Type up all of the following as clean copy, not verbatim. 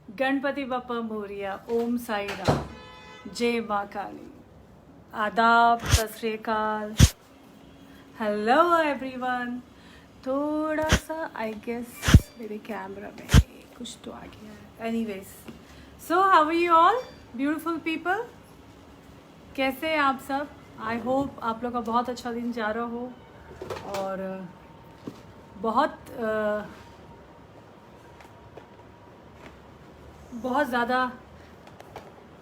गणपति बप्पा मोरिया, ओम साई राम, जय माँ काली, आदाब, सत श्री अकाल, हेलो एवरीवन। थोड़ा सा आई गेस मेरे कैमरा में कुछ तो आ गया है। Anyways, so how are you all beautiful people, कैसे हैं आप सब? आई होप आप लोग का बहुत अच्छा दिन जा रहा हो और बहुत ज़्यादा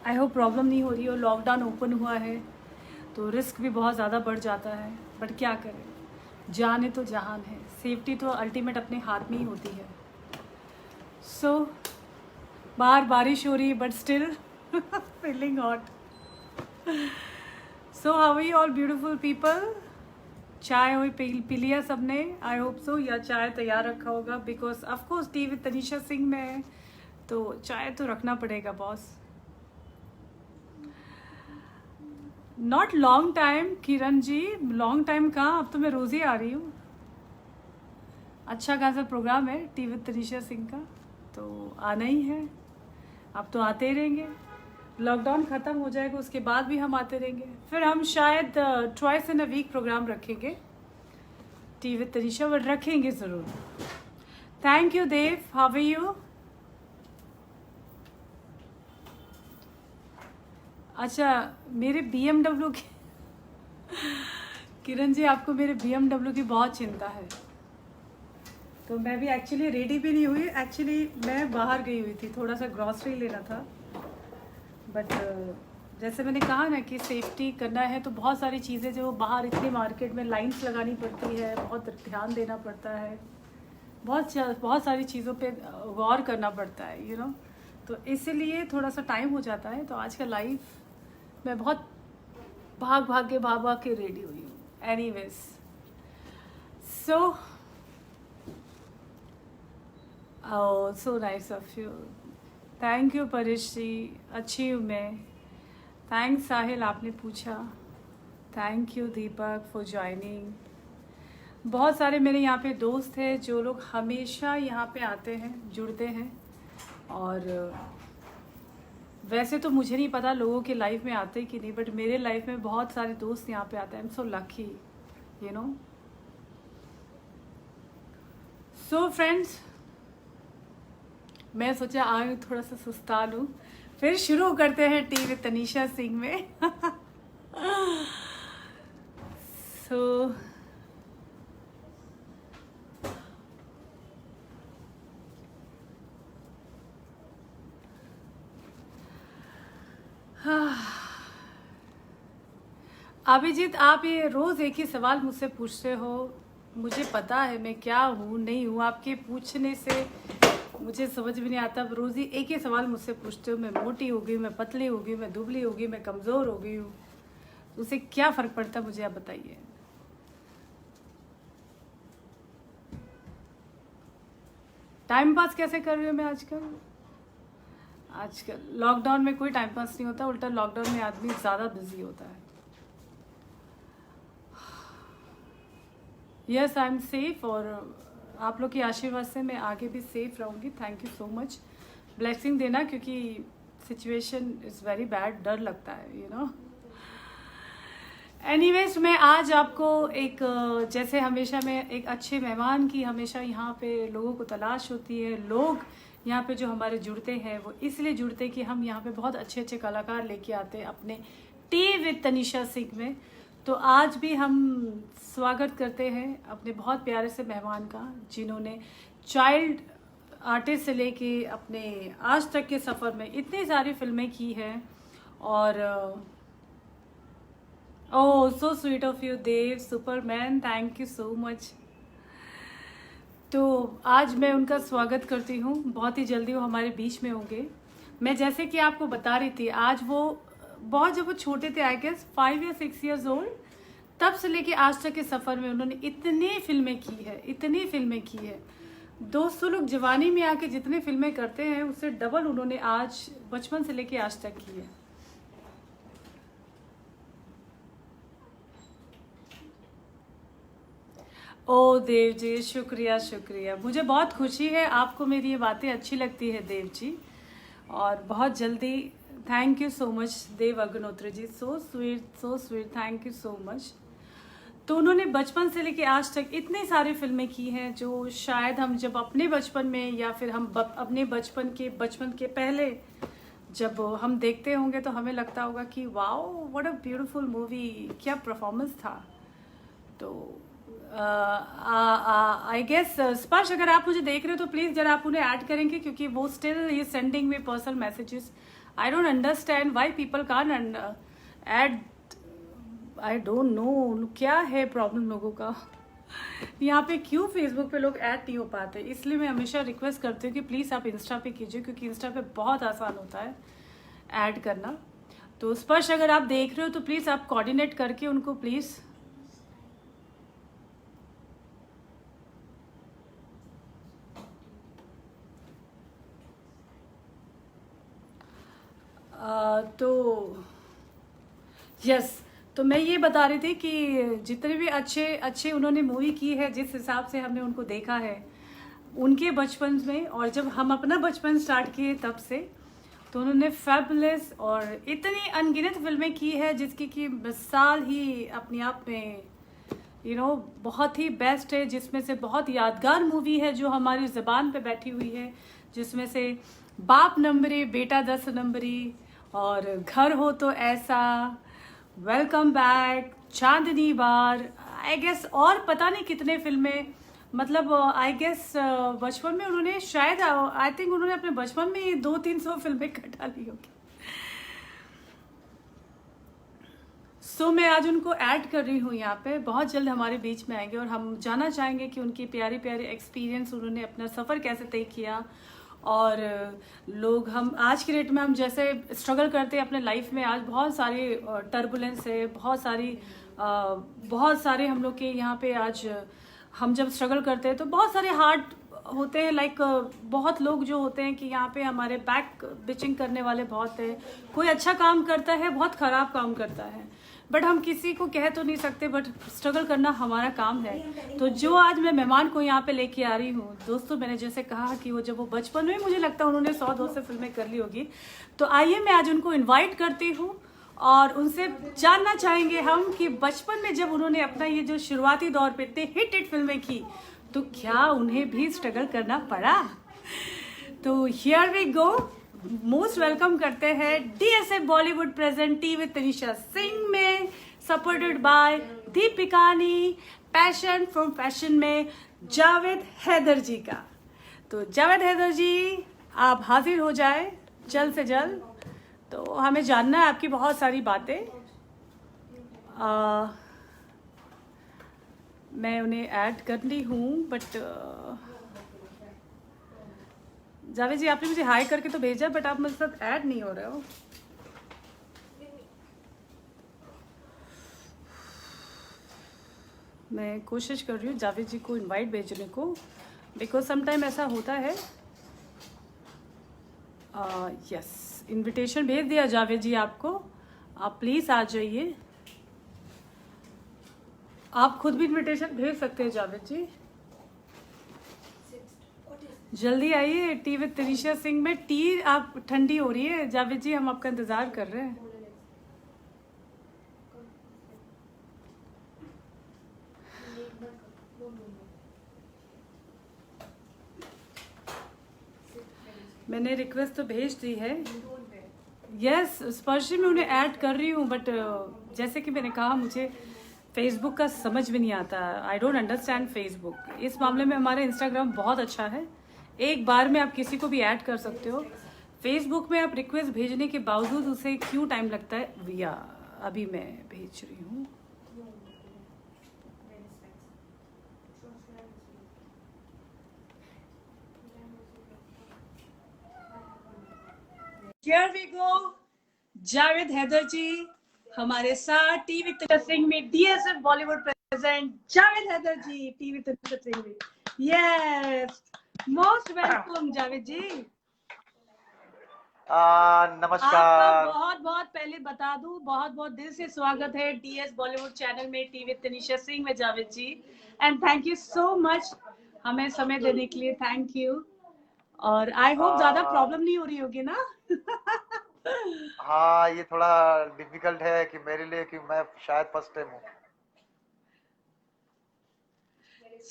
आई होप प्रॉब्लम नहीं हो रही हो। लॉकडाउन ओपन हुआ है तो रिस्क भी बहुत ज़्यादा बढ़ जाता है, बट क्या करें, जान है तो जहान है। सेफ्टी तो अल्टीमेट अपने हाथ में ही होती है। सो बाहर बारिश हो रही है but still feeling hot. So how are you all beautiful people? चाय हुई पी लिया सबने? आई होप सो, या चाय तैयार रखा होगा, because of course tea with Tanisha Singh में है तो चाय तो रखना पड़ेगा boss. Not long time Kiran ji, long time कहाँ, अब तो मैं रोज़ ही आ रही हूँ। अच्छा खासा प्रोग्राम है टी विद तनीषा सिंह का, तो आना ही है। अब तो आते ही रहेंगे, लॉकडाउन ख़त्म हो जाएगा उसके बाद भी हम आते रहेंगे। फिर हम शायद twice in a week program रखेंगे टी विद तनीषा, बट रखेंगे ज़रूर। Thank you Dev, how are you? अच्छा, मेरे BMW की किरण जी, आपको मेरे BMW की बहुत चिंता है, तो मैं भी एक्चुअली रेडी भी नहीं हुई। एक्चुअली मैं बाहर गई हुई थी, थोड़ा सा ग्रॉसरी लेना था, बट जैसे मैंने कहा ना कि सेफ्टी करना है तो बहुत सारी चीज़ें जो बाहर इतनी मार्केट में लाइंस लगानी पड़ती है, बहुत ध्यान देना पड़ता है, बहुत सारी चीज़ों पे गौर करना पड़ता है, यू नो। तो इसीलिए थोड़ा सा टाइम हो जाता है। तो आज का लाइव मैं बहुत भाग भाग के रेडी हुई हूँ। Anyways, so so nice of you, thank you Paresh ji, अच्छी हूँ मैं। थैंक्स साहिल, आपने पूछा। Thank you Deepak for joining. बहुत सारे मेरे यहाँ पे दोस्त हैं जो लोग हमेशा यहाँ पे आते हैं, जुड़ते हैं, और वैसे तो मुझे नहीं पता लोगों के लाइफ में आते कि नहीं, बट मेरे लाइफ में बहुत सारे दोस्त यहाँ पे आते हैं। I am so lucky, you know. So friends, मैं सोचा आऊँ थोड़ा सा सुस्ता लूँ, फिर शुरू करते हैं टी विद तनीषा सिंह में। सो अभिजीत, आप ये रोज़ एक ही सवाल मुझसे पूछते हो। मुझे पता है मैं क्या हूँ नहीं हूँ, आपके पूछने से मुझे समझ में नहीं आता। अब रोज़ ही एक ही सवाल मुझसे पूछते हो, मैं मोटी हो गई, मैं पतली हो गई, मैं दुबली हो गई, मैं कमज़ोर हो गई हूँ, उससे क्या फ़र्क पड़ता है मुझे, आप बताइए। टाइम पास कैसे कर रही हूँ मैं आजकल? आजकल लॉकडाउन में कोई टाइम पास नहीं होता, उल्टा लॉकडाउन में आदमी ज़्यादा बिजी होता है। यस, आई एम सेफ, और आप लोग के आशीर्वाद से मैं आगे भी सेफ रहूँगी। Thank you so much, blessing देना, क्योंकि सिचुएशन इज़ वेरी बैड, डर लगता है, यू नो। एनीवेज, मैं आज आपको एक जैसे हमेशा मैं एक अच्छे मेहमान की हमेशा यहाँ पे लोगों को तलाश होती है। लोग यहाँ पे जो हमारे जुड़ते हैं वो इसलिए जुड़ते कि हम यहाँ पे बहुत अच्छे अच्छे कलाकार लेके आते हैं अपने टी विद तनीषा सिंह में। तो आज भी हम स्वागत करते हैं अपने बहुत प्यारे से मेहमान का, जिन्होंने चाइल्ड आर्टिस्ट से लेके अपने आज तक के सफ़र में इतनी सारी फिल्में की हैं। और oh, so sweet of you Dev, Superman, thank you so much. तो आज मैं उनका स्वागत करती हूँ, बहुत ही जल्दी वो हमारे बीच में होंगे। मैं जैसे कि आपको बता रही थी, आज वो बहुत, जब वो छोटे थे, आई गेस 5 या 6 ईयर्स ओल्ड, तब से लेके आज तक के सफ़र में उन्होंने इतनी फिल्में की है, इतनी फिल्में की है। दोस्तों, लोग जवानी में आके जितनी फिल्में करते हैं उससे डबल उन्होंने आज बचपन से लेके आज तक की है। ओ देव जी, शुक्रिया शुक्रिया, मुझे बहुत खुशी है आपको मेरी ये बातें अच्छी लगती है देव जी। और बहुत जल्दी। Thank you so much Dev Agnihotri ji, so sweet, thank you so much. तो उन्होंने बचपन से लेके आज तक इतने सारे फिल्में की हैं जो शायद हम जब अपने बचपन में या फिर हम अपने बचपन के पहले जब हम देखते होंगे तो हमें लगता होगा कि wow what a beautiful movie, क्या परफॉर्मेंस था। तो आई गेस स्पर्श, अगर आप मुझे देख रहे हो तो प्लीज़ जरा आप उन्हें ऐड करेंगे, क्योंकि वो still he sending me personal messages. I don't understand why people can add, I don't know क्या है प्रॉब्लम लोगों का। यहाँ पे क्यों फेसबुक पे लोग ऐड नहीं हो पाते, इसलिए मैं हमेशा रिक्वेस्ट करती हूँ कि प्लीज़ आप इंस्टा पे कीजिए, क्योंकि इंस्टा पे बहुत आसान होता है ऐड करना। तो स्पर्श, अगर आप देख रहे हो तो प्लीज़ आप कोऑर्डिनेट करके उनको प्लीज़ तो यस, तो मैं ये बता रही थी कि जितने भी अच्छे उन्होंने मूवी की है, जिस हिसाब से हमने उनको देखा है उनके बचपन में, और जब हम अपना बचपन स्टार्ट किए तब से, तो उन्होंने फैबुलस और इतनी अनगिनत फिल्में की है जिसकी कि मिसाल ही अपने आप में बहुत ही बेस्ट है। जिसमें से बहुत यादगार मूवी है जो हमारी ज़बान पे बैठी हुई है, जिसमें से बाप नंबरी, बेटा 10 नंबरी, और घर हो तो ऐसा, welcome back, Chandni Bar, I guess और पता नहीं कितने फिल्में। मतलब आई गेस बचपन में उन्होंने शायद आई थिंक उन्होंने अपने बचपन में 200-300 फिल्में कटा ली होगी। सो मैं आज उनको ऐड कर रही हूँ यहाँ पे, बहुत जल्द हमारे बीच में आएंगे और हम जानना चाहेंगे कि उनकी प्यारी प्यारी एक्सपीरियंस, उन्होंने अपना सफ़र कैसे तय किया। और लोग, हम आज की डेट में हम जैसे स्ट्रगल करते हैं अपने लाइफ में, आज बहुत सारी टर्बुलेंस है, बहुत सारे हम लोग के यहाँ पे आज हम जब स्ट्रगल करते हैं तो बहुत सारे हार्ड होते हैं। लाइक बहुत लोग जो होते हैं कि यहाँ पे हमारे बैक बिचिंग करने वाले बहुत है। कोई अच्छा काम करता है, बहुत ख़राब काम करता है, बट हम किसी को कह तो नहीं सकते, बट स्ट्रगल करना हमारा काम है। तो जो आज मैं मेहमान को यहाँ पे लेके आ रही हूँ, दोस्तों मैंने जैसे कहा कि वो जब वो बचपन में, मुझे लगता है उन्होंने 100-200 फिल्में कर ली होगी। तो आइए मैं आज उनको इन्वाइट करती हूँ और उनसे जानना चाहेंगे हम कि बचपन में जब उन्होंने अपना ये जो शुरुआती दौर पे इतने हिट फिल्में की, तो क्या उन्हें भी स्ट्रगल करना पड़ा। तो here we go, most welcome करते हैं DSF Bollywood present tea with Tanisha Singh में, सपोर्टेड बाय दीपिकानी पैशन फ्रॉम फैशन में जावेद हैदर जी का। तो जावेद हैदर जी, आप हाजिर हो जाए जल्द से जल्द। तो हमें जानना है आपकी बहुत सारी बातें। मैं उन्हें ऐड कर ली हूँ, बट जावेद जी आपने मुझे हाई करके तो भेजा, बट आप मेरे साथ ऐड नहीं हो रहे हो। मैं कोशिश कर रही हूँ जावेद जी को इनवाइट भेजने को, बिकॉज समटाइम ऐसा होता है। यस, इनविटेशन भेज दिया जावेद जी आपको, आप प्लीज़ आ जाइए। आप खुद भी इनविटेशन भेज सकते हैं जावेद जी, जल्दी आइए। टी विद तनिषा सिंह में टी आप ठंडी हो रही है जावेद जी, हम आपका इंतज़ार कर रहे हैं। मैंने रिक्वेस्ट तो भेज दी है। यस, स्पर्शी में उन्हें ऐड कर रही हूँ, बट जैसे कि मैंने कहा मुझे फेसबुक का समझ भी नहीं आता। आई डोंट अंडरस्टैंड फेसबुक। इस मामले में हमारा इंस्टाग्राम बहुत अच्छा है, एक बार में आप किसी को भी ऐड कर सकते हो। फेसबुक में आप रिक्वेस्ट भेजने के बावजूद उसे क्यों टाइम लगता है, भैया अभी मैं भेज रही हूँ। Here we go, Javed Haider जी हमारे साथ टी विद तनिषा सिंह में DSF Bollywood present Javed Haider ji tea with Tanisha Singh में। Yes, most welcome Javed ji. नमस्कार। आपका बहुत बहुत पहले बता दूं, बहुत बहुत दिल से स्वागत है DS बॉलीवुड चैनल में टी विद तनिषा सिंह में Javed ji, and thank you so much हमें समय देने के लिए, थैंक यू। और आई होप ज्यादा आ, प्रॉब्लम नहीं हो रही होगी ना? हाँ, ये थोड़ा डिफिकल्ट है कि मेरे लिए, कि मैं शायद फर्स्ट टाइम हूँ।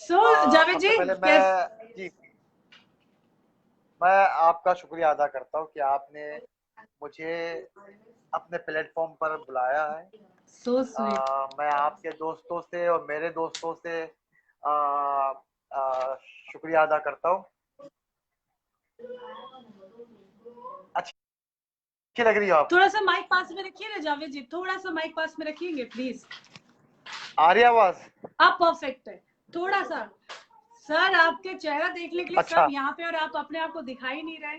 सो जावेद सबसे जी पहले कैस मैं जी, मैं आपका शुक्रिया अदा करता हूँ कि आपने मुझे अपने प्लेटफॉर्म पर बुलाया है। So sweet. मैं आपके दोस्तों से और मेरे दोस्तों से आ, शुक्रिया अदा करता हूँ। अच्छी लग रही हो आप। थोड़ा सा माइक पास में रखिए ना जावेद जी, थोड़ा सा माइक पास में रखिएंगे प्लीज। आ रही है आवाज? आप परफेक्ट है। थोड़ा सा सर आपके चेहरा देखने के लिए सब अच्छा, यहाँ पे, और आप अपने आप को दिखाई नहीं रहे।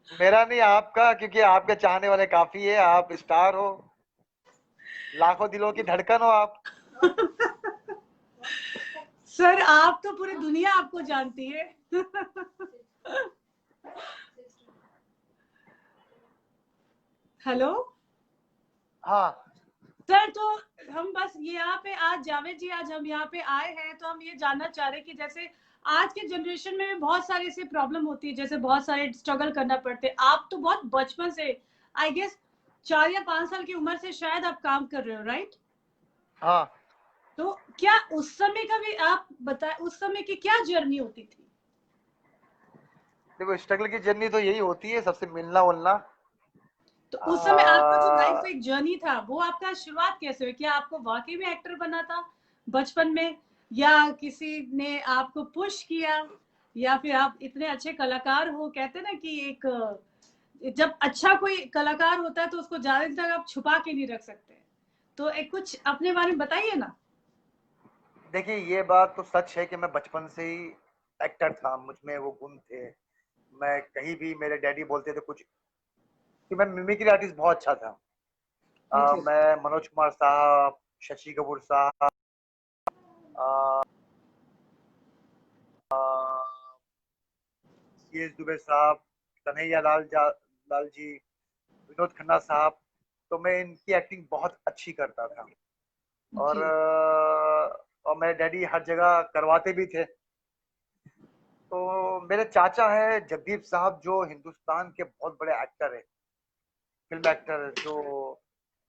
मेरा नहीं आपका, क्योंकि आपके चाहने वाले काफी है, आप स्टार हो, लाखों दिलों की धड़कन हो आप। सर आप तो पूरी दुनिया आपको जानती है। हेलो हाँ, सर, तो हम बस ये यहाँ पे आज जावेद जी, आज हम यहाँ पे आए हैं तो हम ये जानना चाह रहे हैं कि जैसे आज के जनरेशन में बहुत सारी ऐसी प्रॉब्लम होती है, जैसे बहुत सारे स्ट्रगल करना पड़ते हैं। आप तो बहुत बचपन से, आई गेस 4 या 5 साल की उम्र से शायद आप काम कर रहे हो, राइट? हाँ। तो क्या उस समय का भी आप बताए, उस समय की क्या जर्नी होती थी? देखो, स्ट्रगल की जर्नी तो यही होती है, सबसे मिलना उलना। तो उस समय आपका जो लाइफ आ, का एक जर्नी था, वो आपका शुरुआत कैसे हुई? क्या आपको वाकई में एक्टर बनना था बचपन में, या किसी ने आपको पुश किया, या फिर आप इतने अच्छे कलाकार हो? कहते हैं ना कि एक जब अच्छा कोई कलाकार होता है तो उसको ज्यादा दिन तक आप छुपा के नहीं रख सकते। तो एक कुछ अपने बारे में बताइए ना। देखिए, ये बात तो सच है कि मैं बचपन से ही एक्टर था, मुझ में वो गुण थे। मैं कहीं भी, मेरे डैडी बोलते थे कुछ, कि मैं मिमिक्री आर्टिस्ट बहुत अच्छा था। ओके। मैं मनोज कुमार साहब, शशि कपूर साहब, सी एस दुबे साहब, कन्हैया लाल जी, विनोद खन्ना साहब, तो मैं इनकी एक्टिंग बहुत अच्छी करता था। और जी। मेरे डैडी हर जगह करवाते भी थे। तो मेरे चाचा है जगदीप साहब, जो हिंदुस्तान के बहुत बड़े एक्टर है, फिल्म एक्टर, जो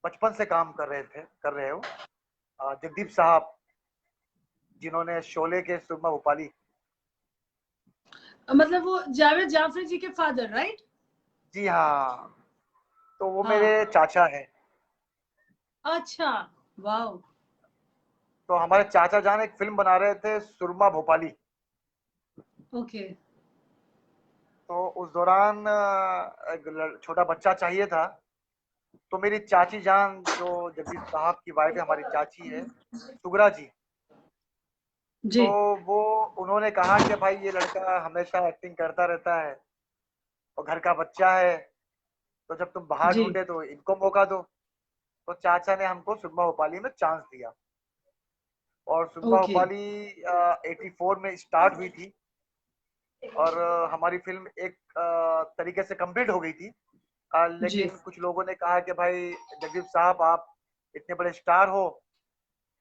बचपन से काम कर रहे हो। जगदीप साहब, जिन्होंने शोले के सुरमा भोपाली। मतलब वो जावेद जाफरी जी के फादर, राइट? जी हाँ, तो वो मेरे हाँ। चाचा है। अच्छा। वाह। तो हमारे चाचा जान एक फिल्म बना रहे थे, सुरमा भोपाली। ओके। तो उस दौरान एक छोटा बच्चा चाहिए था। तो मेरी चाची जान, जो जगदीश साहब की वाइफ है, हमारी चाची है सुगरा जी। तो जी। वो, उन्होंने कहा कि भाई ये लड़का हमेशा एक्टिंग करता रहता है और घर का बच्चा है, तो जब तुम बाहर जी। ढूंढे तो इनको मौका दो। तो चाचा ने हमको सुरमा भोपाली में चांस दिया। और सुरमा ओके। भोपाली 84 में स्टार्ट हुई थी। और हमारी फिल्म एक तरीके से कंप्लीट हो गई थी। जी। लेकिन कुछ लोगों ने कहा कि भाई जगदीप साहब, आप इतने बड़े स्टार हो,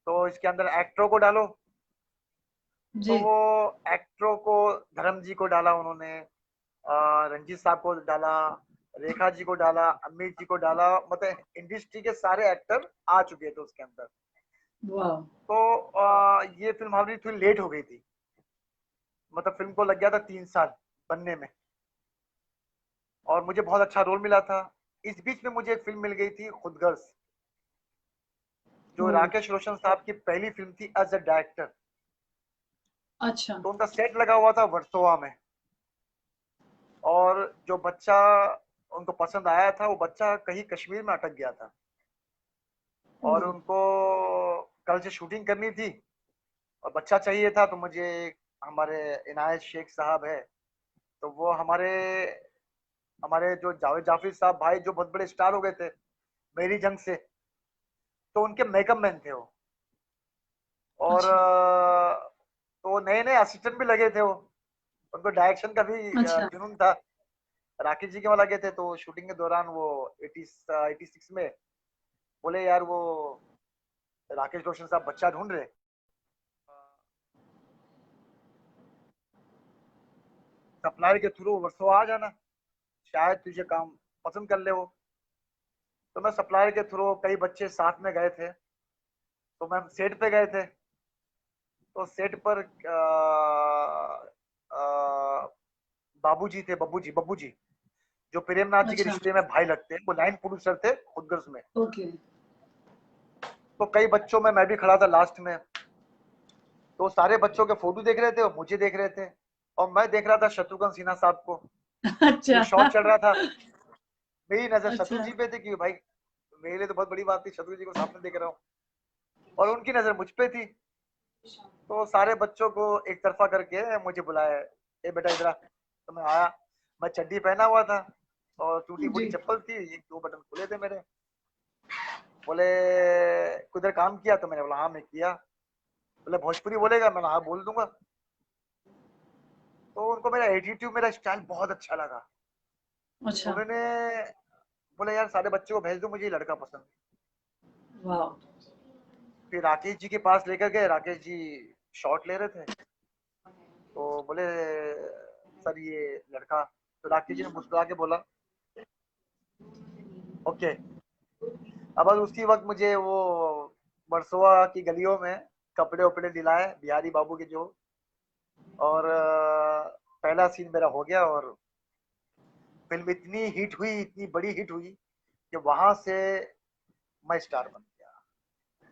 तो इसके अंदर एक्टरों को डालो। तो जी। वो एक्टरों को, धर्म जी को डाला उन्होंने, रंजीत साहब को डाला, रेखा जी को डाला, अमित जी को डाला, मतलब इंडस्ट्री के सारे एक्टर आ चुके थे उसके अंदर। वाह। तो ये फिल्म हमारी थोड़ी लेट हो गई थी, मतलब फिल्म को लग गया था 3 साल बनने में। और मुझे बहुत अच्छा रोल मिला था। इस बीच में मुझे एक फिल्म मिल गई थी, खुदगर्ज, जो ओ। राकेश रोशन साहब की पहली फिल्म थी एज अ डायरेक्टर। अच्छा। तो उनका सेट लगा हुआ था वर्सोवा में। और जो बच्चा उनको पसंद आया था, वो बच्चा कहीं कश्मीर में अटक गया था। ओ। और उनको कल से शूटिंग करनी थी और बच्चा चाहिए था। तो मुझे, हमारे इनायत शेख साहब है, तो वो हमारे हमारे जो जावेद जाफरी साहब भाई, जो बहुत बड़े स्टार हो गए थे मेरी जंग से, तो उनके मेकअप मैन थे वो। और अच्छा। तो नए नए असिस्टेंट भी लगे थे वो, उनको डायरेक्शन का भी अच्छा। जुनून था। राकेश जी के वहाँ लगे थे। तो शूटिंग के दौरान वो 86 में बोले, यार वो राकेश रोशन साहब बच्चा ढूंढ रहे। सप्लायर के थ्रू वर्सोवा आ जाना, शायद तुझे काम पसंद कर ले वो। तो मैं सप्लायर के थ्रू, कई बच्चे साथ में गए थे, तो मैं सेट पे गए थे। तो सेट पर बाबूजी थे, बब्बू जी जो प्रेमनाथ जी के अच्छा। रिश्ते में भाई लगते हैं, वो लाइन प्रोड्यूसर थे खुदगर्ज में। ओके। तो कई बच्चों में मैं भी खड़ा था लास्ट में। तो सारे बच्चों के फोटो देख रहे थे और मुझे देख रहे थे, और मैं देख रहा था शत्रुघ्न सिन्हा साहब को। अच्छा। ये शॉट चल रहा था, मेरी नजर शत्रु अच्छा। जी पे थी कि भाई मेरे लिए तो बहुत बड़ी बात थी, शत्रु जी को सामने देख रहा हूँ, और उनकी नजर मुझ पे थी। तो सारे बच्चों को एक तरफा करके मुझे बुलाया, ए बेटा इधर आ। तो मैं आया, मैं चड्डी पहना हुआ था और टूटी फूटी जी। चप्पल थी, एक दो बटन खुले थे मेरे। बोले किधर काम किया? तो मैंने बोला हाँ मैं किया। बोले भोजपुरी बोलेगा? मैंने हाँ बोल दूंगा। तो उनको मेरा एटीट्यूड, मेरा स्टाइल बहुत अच्छा लगा। अच्छा। उन्होंने बोले यार सारे बच्चों को भेज दो, मुझे ये लड़का पसंद है। वाह। फिर राकेश जी के पास लेकर गए, राकेश जी शॉट ले रहे थे, तो बोले सर ये लड़का। तो राकेश जी ने मुस्कुरा के बोला ओके। अब बस उसी वक्त मुझे वो वर्सोवा की गलियों में कपड़े उपड़े दिलाए बिहारी बाबू के जो, और पहला सीन मेरा हो गया, और फिल्म इतनी हिट हुई, इतनी बड़ी हिट हुई कि वहां से मैं स्टार बन गया,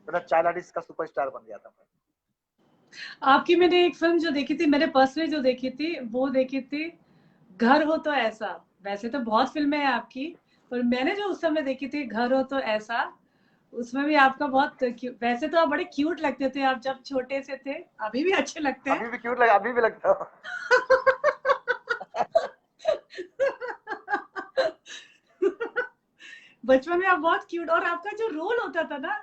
मेरा चाइल्ड आर्टिस्ट का सुपरस्टार बन गया था मैं। आपकी मैंने एक फिल्म जो देखी थी, मैंने पर्सनली जो देखी थी वो देखी थी घर हो तो ऐसा। वैसे तो बहुत फिल्में हैं आपकी, पर मैंने जो उस समय देखी थी घर हो तो ऐसा, उसमें भी आपका बहुत वैसे तो आप बड़े क्यूट लगते थे आप जब छोटे से थे, अभी भी अच्छे लगते हैं। अभी भी क्यूट लगा, अभी भी लगता है। बचपन में आप बहुत क्यूट, और आपका जो रोल होता था ना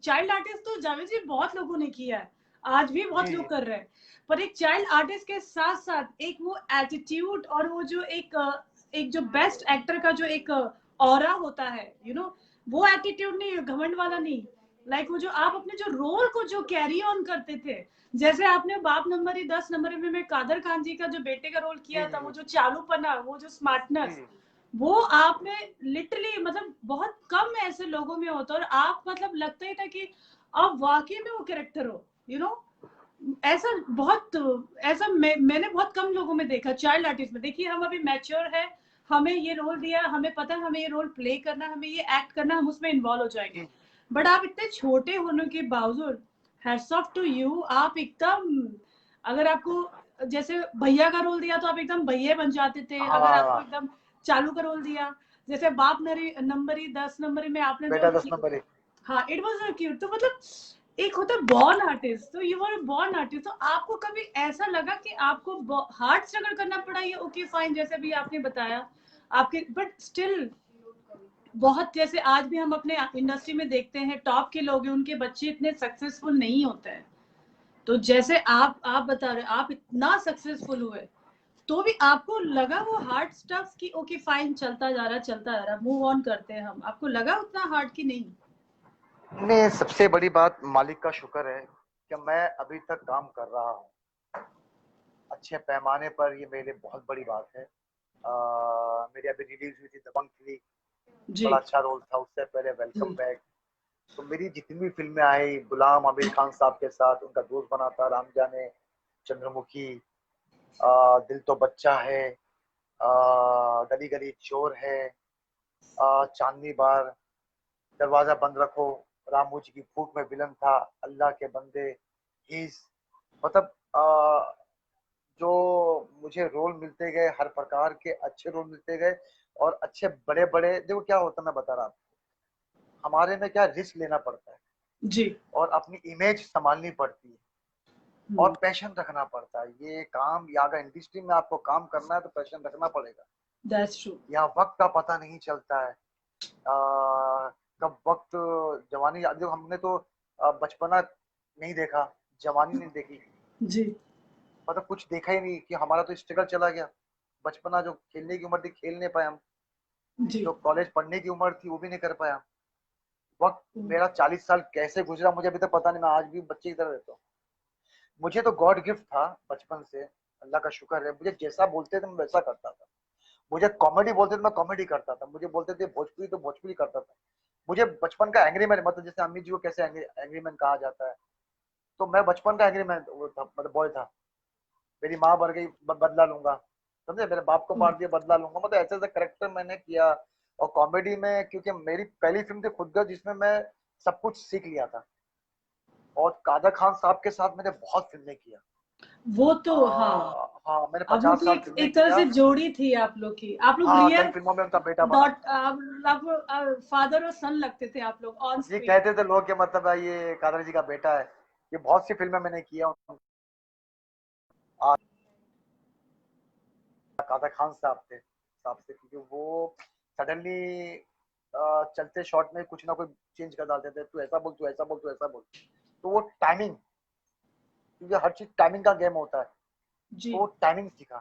चाइल्ड आर्टिस्ट, तो जावेद जी बहुत लोगों ने किया है, आज भी बहुत जी लोग कर रहे हैं, पर एक चाइल्ड आर्टिस्ट के साथ साथ एक वो एटीट्यूड और वो जो एक जो बेस्ट एक्टर का जो एक ऑरा होता है, वो एटीट्यूड नहीं, घमंड वाला नहीं, लाइक वो जो आप अपने जो रोल को जो कैरी ऑन करते थे, जैसे आपने बाप नंबर 10 नंबर में कादर खान जी का जो बेटे का रोल किया जी था, जी वो जो चालूपना, वो जो स्मार्टनेस, जी वो आप में लिटरली मतलब बहुत कम ऐसे लोगों में होता है, और आप मतलब लगता ही था कि आप वाकई में वो कैरेक्टर हो, ऐसा बहुत, ऐसा मैंने बहुत कम लोगों में देखा चाइल्ड आर्टिस्ट में। देखिए हम अभी मैच्योर है, हमें ये रोल दिया, हमें पता है हमें ये रोल प्ले करना, हमें ये एक्ट करना, हम उसमें इन्वॉल्व हो जाएंगे, जी बट आप इतने छोटे होने के बावजूद, हैट्स ऑफ टू यू, आप एकदम, अगर आपको जैसे भैया का रोल दिया तो आप एकदम भैया बन जाते थे, अगर आपको हाँ एकदम चालू का रोल दिया, जैसे बाप नंबरी 10 नंबरी में आपने जो बेटा 10 नंबर है। हाँ, इट वाज क्यूट, तो मतलब एक होता है बॉर्न आर्टिस्ट, तो यू वर बॉर्न आर्टिस्ट, तो आपको कभी ऐसा लगा कि आपको हार्ड स्ट्रगल करना पड़ा? ये ओके फाइन, जैसे भी आपने बताया आपके, बट स्टिल बहुत, जैसे आज भी हम अपने इंडस्ट्री में देखते हैं टॉप के लोग हैं, उनके बच्चे इतने सक्सेसफुल नहीं होते हैं, तो जैसे आप बता रहे आप इतना सक्सेसफुल हुए, तो भी आपको लगा वो हार्ड स्टफ की ओके फाइन, चलता जा रहा चलता जा रहा, मूव ऑन करते हैं हम, आपको लगा उतना हार्ड की नहीं? नहीं, सबसे बड़ी बात मालिक का शुक्र है कि मैं अभी तक काम कर रहा हूँ अच्छे पैमाने पर, ये मेरे लिए बहुत बड़ी बात है। मेरी अभी रिलीज हुई थी दबंग 3, जी। बड़ा अच्छा रोल था। उससे पहले वेलकम बैक। तो मेरी जितनी भी फिल्में आई, गुलाम आमिर खान साहब के साथ उनका दोस्त बना था, राम जाने, चंद्रमुखी, दिल तो बच्चा है, गली गली चोर है, चांदनी बार, दरवाजा बंद रखो, रामू जी की भूख में विलन था, अल्लाह के बंदे, हीज, मतलब जो मुझे रोल मिलते गए, हर प्रकार के अच्छे रोल मिलते गए, और अच्छे बड़े बड़े, देखो क्या होता है मैं बता रहा हूँ, हमारे में क्या रिस्क लेना पड़ता है, जी। और अपनी इमेज संभालनी पड़ती है, और पैशन रखना पड़ता है। ये काम, या अगर इंडस्ट्री में आपको काम करना है तो पैशन रखना पड़ेगा। That's true. यहाँ वक्त का पता नहीं चलता है, कब वक्त, जवानी, जो हमने तो बचपना नहीं देखा, जवानी नहीं देखी, जी। मतलब कुछ देखा ही नहीं, कि हमारा तो स्ट्रगल चला गया। बचपना जो खेलने की उम्र थी खेल नहीं पाए हम, जी। जो कॉलेज पढ़ने की उम्र थी वो भी नहीं कर पाया। वक्त, मेरा 40 साल कैसे गुजरा मुझे अभी तक पता नहीं, मैं आज भी बच्चे की तरह रहता हूँ। मुझे तो गॉड गिफ्ट था बचपन से अल्लाह का शुक्र है, मुझे जैसा बोलते थे मैं वैसा करता था। मुझे कॉमेडी बोलते थे मैं कॉमेडी करता था, मुझे बोलते थे भोजपुरी तो भोजपुरी करता था। मुझे बचपन का एंग्री मैन, मतलब जैसे अम्मी जी को कैसे एंग्री मैन कहा जाता है, तो मैं बचपन का एंग्री मैन वो था, मतलब बॉय था। मेरी माँ मर गई, बदला लूंगा, समझे, मेरे बाप को मार दिया बदला लूंगा, मतलब ऐसे ऐसे करेक्टर मैंने किया। और कॉमेडी में, क्योंकि मेरी पहली फिल्म थी खुदगर्ज, जिसमें मैं सब कुछ सीख लिया था। और कादर खान साहब के साथ मैंने बहुत फिल्में किया। वो तो हाँ, हाँ, मैंने अब वो 50 तो साल एक फिल्में एक तरह किया। से जोड़ी थी आप लोग की, आप लोग हाँ, कई रियल फिल्मों में उनका बेटा बना। डॉट, आप फादर और सन लगते थे आप लोग ऑन जी, स्क्रीन। कहते थे लोग कि मतलब ये कादर जी का बेटा है। ये बहुत सी फिल्में मैंने की है। कादर खान साहब थे साहब से, क्योंकि वो सडनली चलते शॉट में कुछ ना कुछ चेंज कर डालते थे, तू ऐसा बोल, तू ऐसा बोल, तू ऐसा बोल। तो वो टाइमिंग, क्योंकि हर चीज टाइमिंग का गेम होता है, जी तो वो टाइमिंग सीखा।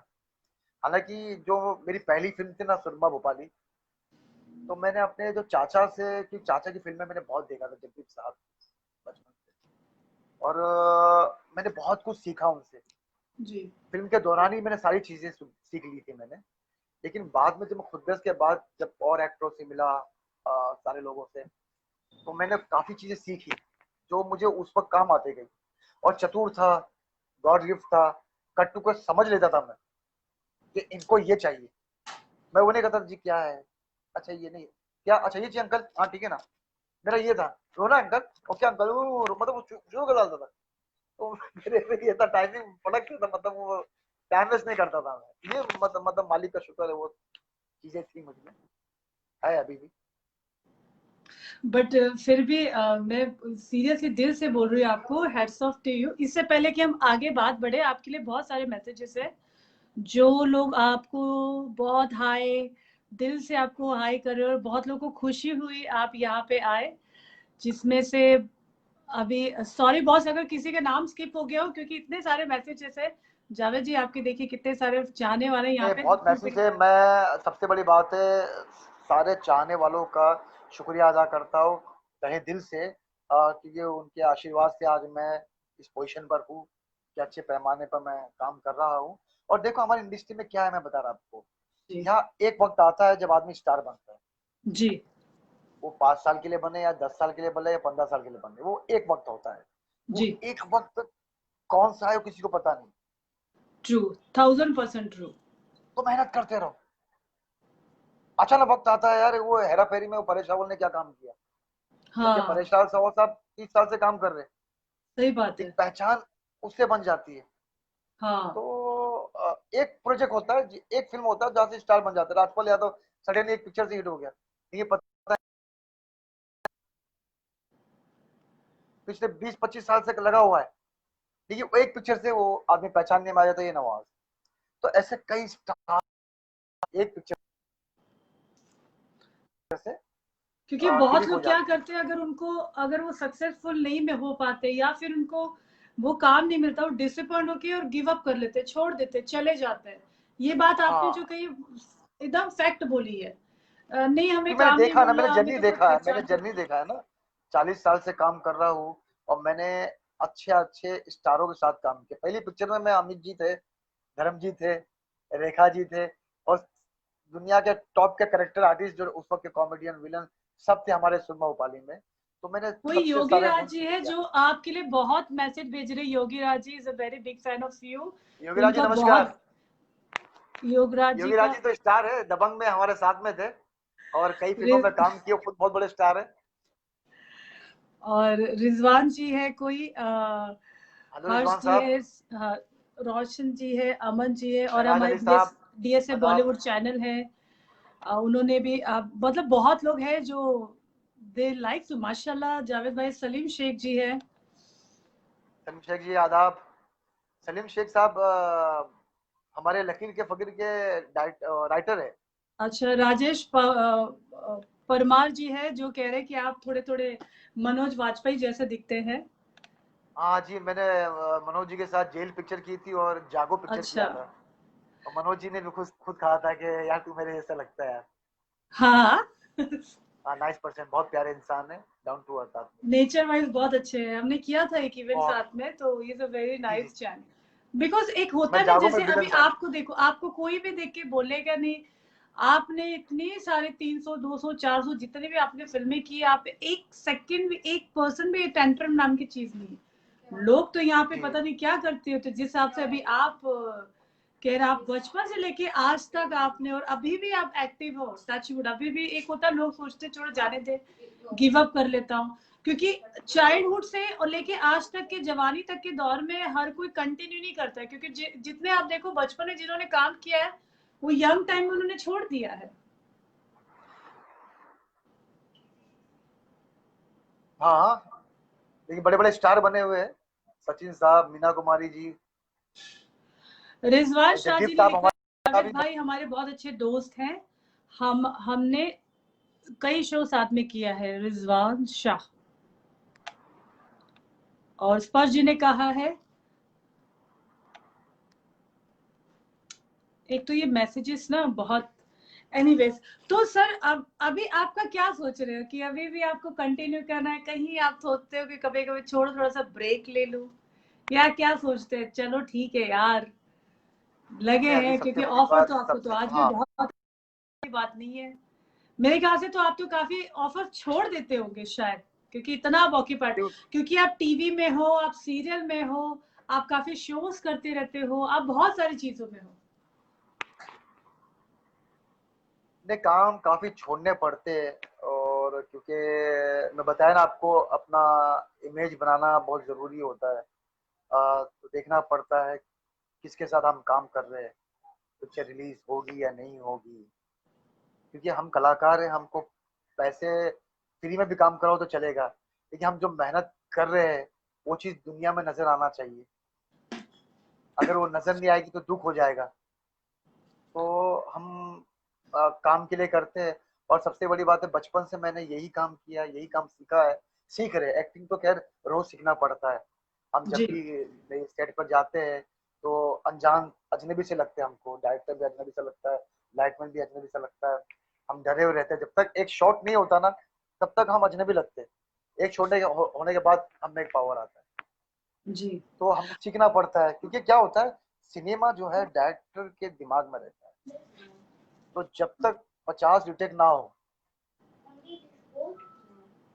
हालांकि जो मेरी पहली फिल्म थी ना, सुरमा भोपाली, तो मैंने अपने जो चाचा से, कि चाचा की फिल्में मैंने बहुत देखा था, जगदीप साहब, बचपन से। और मैंने बहुत कुछ सीखा उनसे। जी फिल्म के दौरान ही मैंने सारी चीजें सीख ली थी मैंने। लेकिन बाद में जब मैं खुदगर्ज के बाद जब और एक्टरों से मिला, सारे लोगों से, तो मैंने काफी चीजें सीखी जो मुझे उस वक्त काम आते गई। और चतुर था, गॉड गिफ्ट था, कट्टू को समझ लेता था मैं कि इनको ये चाहिए। मैं वो नहीं कहता जी क्या है, अच्छा ये नहीं, क्या अच्छा ये चाहिए अंकल, हाँ ठीक है ना, मेरा ये था, रोना अंकल, ओके अंकल, मतलब वो शुरू कर डालता था। तो मेरे में ये था, टाइमिंग फटक था, मतलब वो टाइम वेस्ट नहीं करता था मैं। ये मतलब मालिक का शुक्र है, वो चीजें थी मुझ में, है अभी भी। बट फिर भी मैं सीरियसली दिल से बोल रही हूँ आपको, हैट्स ऑफ टू यू। इससे पहले कि हम आगे बात बढ़े, आपके लिए बहुत सारे मैसेजेस है, जो लोग आपको बहुत हाई दिल से आपको हाई कर रहे हो, और बहुत लोगों को खुशी हुई आप यहाँ पे आए, जिसमें से अभी सॉरी बॉस अगर किसी का नाम स्किप हो गया हो, क्योंकि इतने सारे मैसेजेस है। जावेद जी आपके देखिए कितने सारे चाहने वाले यहाँ पे बहुत मैसेज है। मैं, सबसे बड़ी बात है, सारे चाहने वालों का शुक्रिया अदा करता हूँ तहे दिल से, क्योंकि उनके आशीर्वाद से आज मैं इस पोजीशन पर हूँ कि अच्छे पैमाने पर मैं काम कर रहा हूँ। और देखो हमारी इंडस्ट्री में क्या है, मैं बता रहा आपको, जी यहाँ एक वक्त आता है जब आदमी स्टार बनता है। जी वो 5 साल के लिए बने या 10 साल के लिए बने या 15 साल के लिए बने, वो एक वक्त होता है। वो जी एक वक्त कौन सा है वो किसी को पता नहीं। True, 1000% true. तो मेहनत करते रहो। अचानक वक्त आता है, यार वो हेरा फेरी में वो परेश रावल ने क्या काम किया, जबकि हाँ परेश रावल साहब 30 साल से काम कर रहे हैं। सही बात एक है। पहचान उससे बन जाती है। हाँ तो एक प्रोजेक्ट होता है, एक फिल्म होता है जहाँ से स्टार बन जाता है। राजपाल यादव सडनली एक पिक्चर से हिट हो गया, ये पता है, पिछले 20-25 साल से लगा हुआ है, लेकिन वो एक पिक्चर से वो आदमी पहचानने में आ जाता है, ये नवाज। तो ऐसे कई स्टार एक पिक्चर से क्योंकि बहुत क्लिक हो लोग क्या जाते हैं। करते हैं, अगर उनको अगर वो सक्सेसफुल नहीं में हो पाते, या फिर उनको वो काम नहीं मिलता, वो डिसअपॉइंट होके और गिव अप कर लेते, छोड़ देते, चले जाते हैं। ये बात आपने जो हाँ, कही एकदम फैक्ट बोली है। नहीं हमें कि मैंने काम नहीं देखा ना, मैंने मिला, हमें जर्नी तो कोई देखा है, मैंने पहचान जर्नी नहीं। देखा है ना। 40 साल से काम कर रहा हूँ, और मैंने अच्छे अच्छे स्टारों के साथ काम किया। पहली पिक्चर में मैं अमित जी थे, धर्म जी थे, रेखा जी थे, और दुनिया के टॉप के करेक्टर आर्टिस्ट जो उस वक्त के कॉमेडियन विलन सब थे हमारे सुरमा उपाली में। तो मैंने कोई सबसे योगी सारे राज गुण जी सीख है लिया। जो आपके लिए बहुत मैसेज भेज रहे हैं। Yogi Raj ji is a very big fan of you. Yogiraj ji उनका नमस्कार। बहुत, योगराज जी योगीराज का जी तो स्टार है, दबंग में हमारे साथ में थे, और कई फिल्मों में काम किए, खुद बहुत बड़े स्टार है। और रिजवान जी है कोई, हेलो हर्ष रिजवान जी साहब, है, हाँ, रोशन जी है, अमन जी है, और शहनाज हमारे अली साहब, डीएसए आदाब। बॉलीवुड चैनल है। उन्होंने भी मतलब बहुत लोग हैं जो दे लाइक टू, माशाल्लाह। जावेद भाई, सलीम शेख जी है। सलीम शेख जी आदाब। सलीम शेख साहब हमारे लकीर के फकीर के राइटर है। अच्छा, राजेश परमार जी है, जो कह रहे हैं कि आप थोड़े थोड़े मनोज वाजपेयी जैसे दिखते हैं। हाँ जी, मैंने मनोज जी के साथ जेल पिक्चर की थी और जागो पिक्चर अच्छा किया था। और मनोज जी ने भी खुद खुद कहा था कि यार तू मेरे जैसा लगता है यार। हाँ हाँ, नाइस पर्सन, बहुत प्यारे इंसान है, डाउन टू अर्थ आदमी। नेचर वाइज बहुत अच्छे हैं, हमने किया था एक इवेंट बहुत। साथ में, तो इज अ वेरी जी जी। नाइस चैन। बिकॉज एक होता मैं है ना, जागो जैसे में अभी विलन था। आपको देखो, आपको कोई भी देख के बोलेगा नहीं, आपने इतनी सारे 300 200 400 जितने भी आपने फिल्में की, आप एक सेकंड भी, एक परसेंट भी टेंट्रम नाम की चीज नहीं है। लोग तो यहाँ पे जी पता नहीं क्या करते होते, जिस हिसाब से अभी आप कह रहे, आप बचपन से लेके आज तक आपने, और अभी भी आप एक्टिव हो, टचवुड। अभी भी एक होता है, लोग सोचते छोड़ो जाने दे, गिव अप कर लेता हूँ, क्योंकि चाइल्डहुड से और लेके आज तक के जवानी तक के दौर में हर कोई कंटिन्यू नहीं करता है, क्योंकि जितने आप देखो बचपन में जिन्होंने काम किया है, वो यंग टाइम में उन्होंने छोड़ दिया है। हाँ हाँ, लेकिन बड़े बड़े स्टार बने हुए हैं, सचिन साहब, मीना कुमारी जी, रिजवान शाह जगदीप जी ने साहब लिखा, हमारा जावेद भी। भाई हमारे बहुत अच्छे दोस्त हैं, हमने कई शो साथ में किया है। रिजवान शाह। और स्पर्श जी ने कहा है, एक तो ये मैसेजेस ना बहुत, एनीवेज। तो सर अब अभी आपका क्या सोच रहे हो कि अभी भी आपको कंटिन्यू करना है, कहीं आप सोचते हो कि कभी कभी छोड़ो, थोड़ा सा ब्रेक ले लूं, या क्या सोचते हैं, चलो ठीक है यार, लगे नहीं, अभी हैं, सबसे क्योंकि बड़ी ऑफर तो बात, आपको तो सबसे आज भी हाँ, बहुत बड़ी बात नहीं है। मेरे ख्याल से तो आप तो काफी ऑफर छोड़ देते होंगे शायद, क्योंकि इतना आप ऑक्यूपाइड, क्योंकि आप टीवी में हो, आप सीरियल में हो, आप काफी शोज करते रहते हो, आप बहुत सारी चीजों में हो। ने काम काफी छोड़ने पड़ते हैं। और क्योंकि मैं बताया ना आपको, अपना इमेज बनाना बहुत जरूरी होता है। तो देखना पड़ता है किसके साथ हम काम कर रहे हैं, पिक्चर रिलीज होगी या नहीं होगी। क्योंकि हम कलाकार हैं, हमको पैसे फ्री में भी काम कराओ तो चलेगा, लेकिन हम जो मेहनत कर रहे हैं वो चीज दुनिया में नजर आना चाहिए। अगर वो नजर नहीं आएगी तो दुख हो जाएगा। तो हम काम के लिए करते हैं। और सबसे बड़ी बात है, बचपन से मैंने यही काम किया, यही काम सीखा है, सीख रहे। एक्टिंग तो खैर रोज सीखना पड़ता है। हम जब जी भी नई सेट पर जाते हैं तो अनजान अजनबी से लगते हैं हमको, डायरेक्टर भी अजनबी सा लगता है, लाइटमैन भी अजनबी सा लगता है। हम डरे हुए रहते हैं, जब तक एक शॉट नहीं होता ना तब तक हम अजनबी लगते हैं। एक छोड़ने होने के बाद हमें एक पावर आता है। जी। तो हमको सीखना पड़ता है, क्योंकि क्या होता है, सिनेमा जो है डायरेक्टर के दिमाग में रहता है। तो जब तक 50 रिटेक ना हो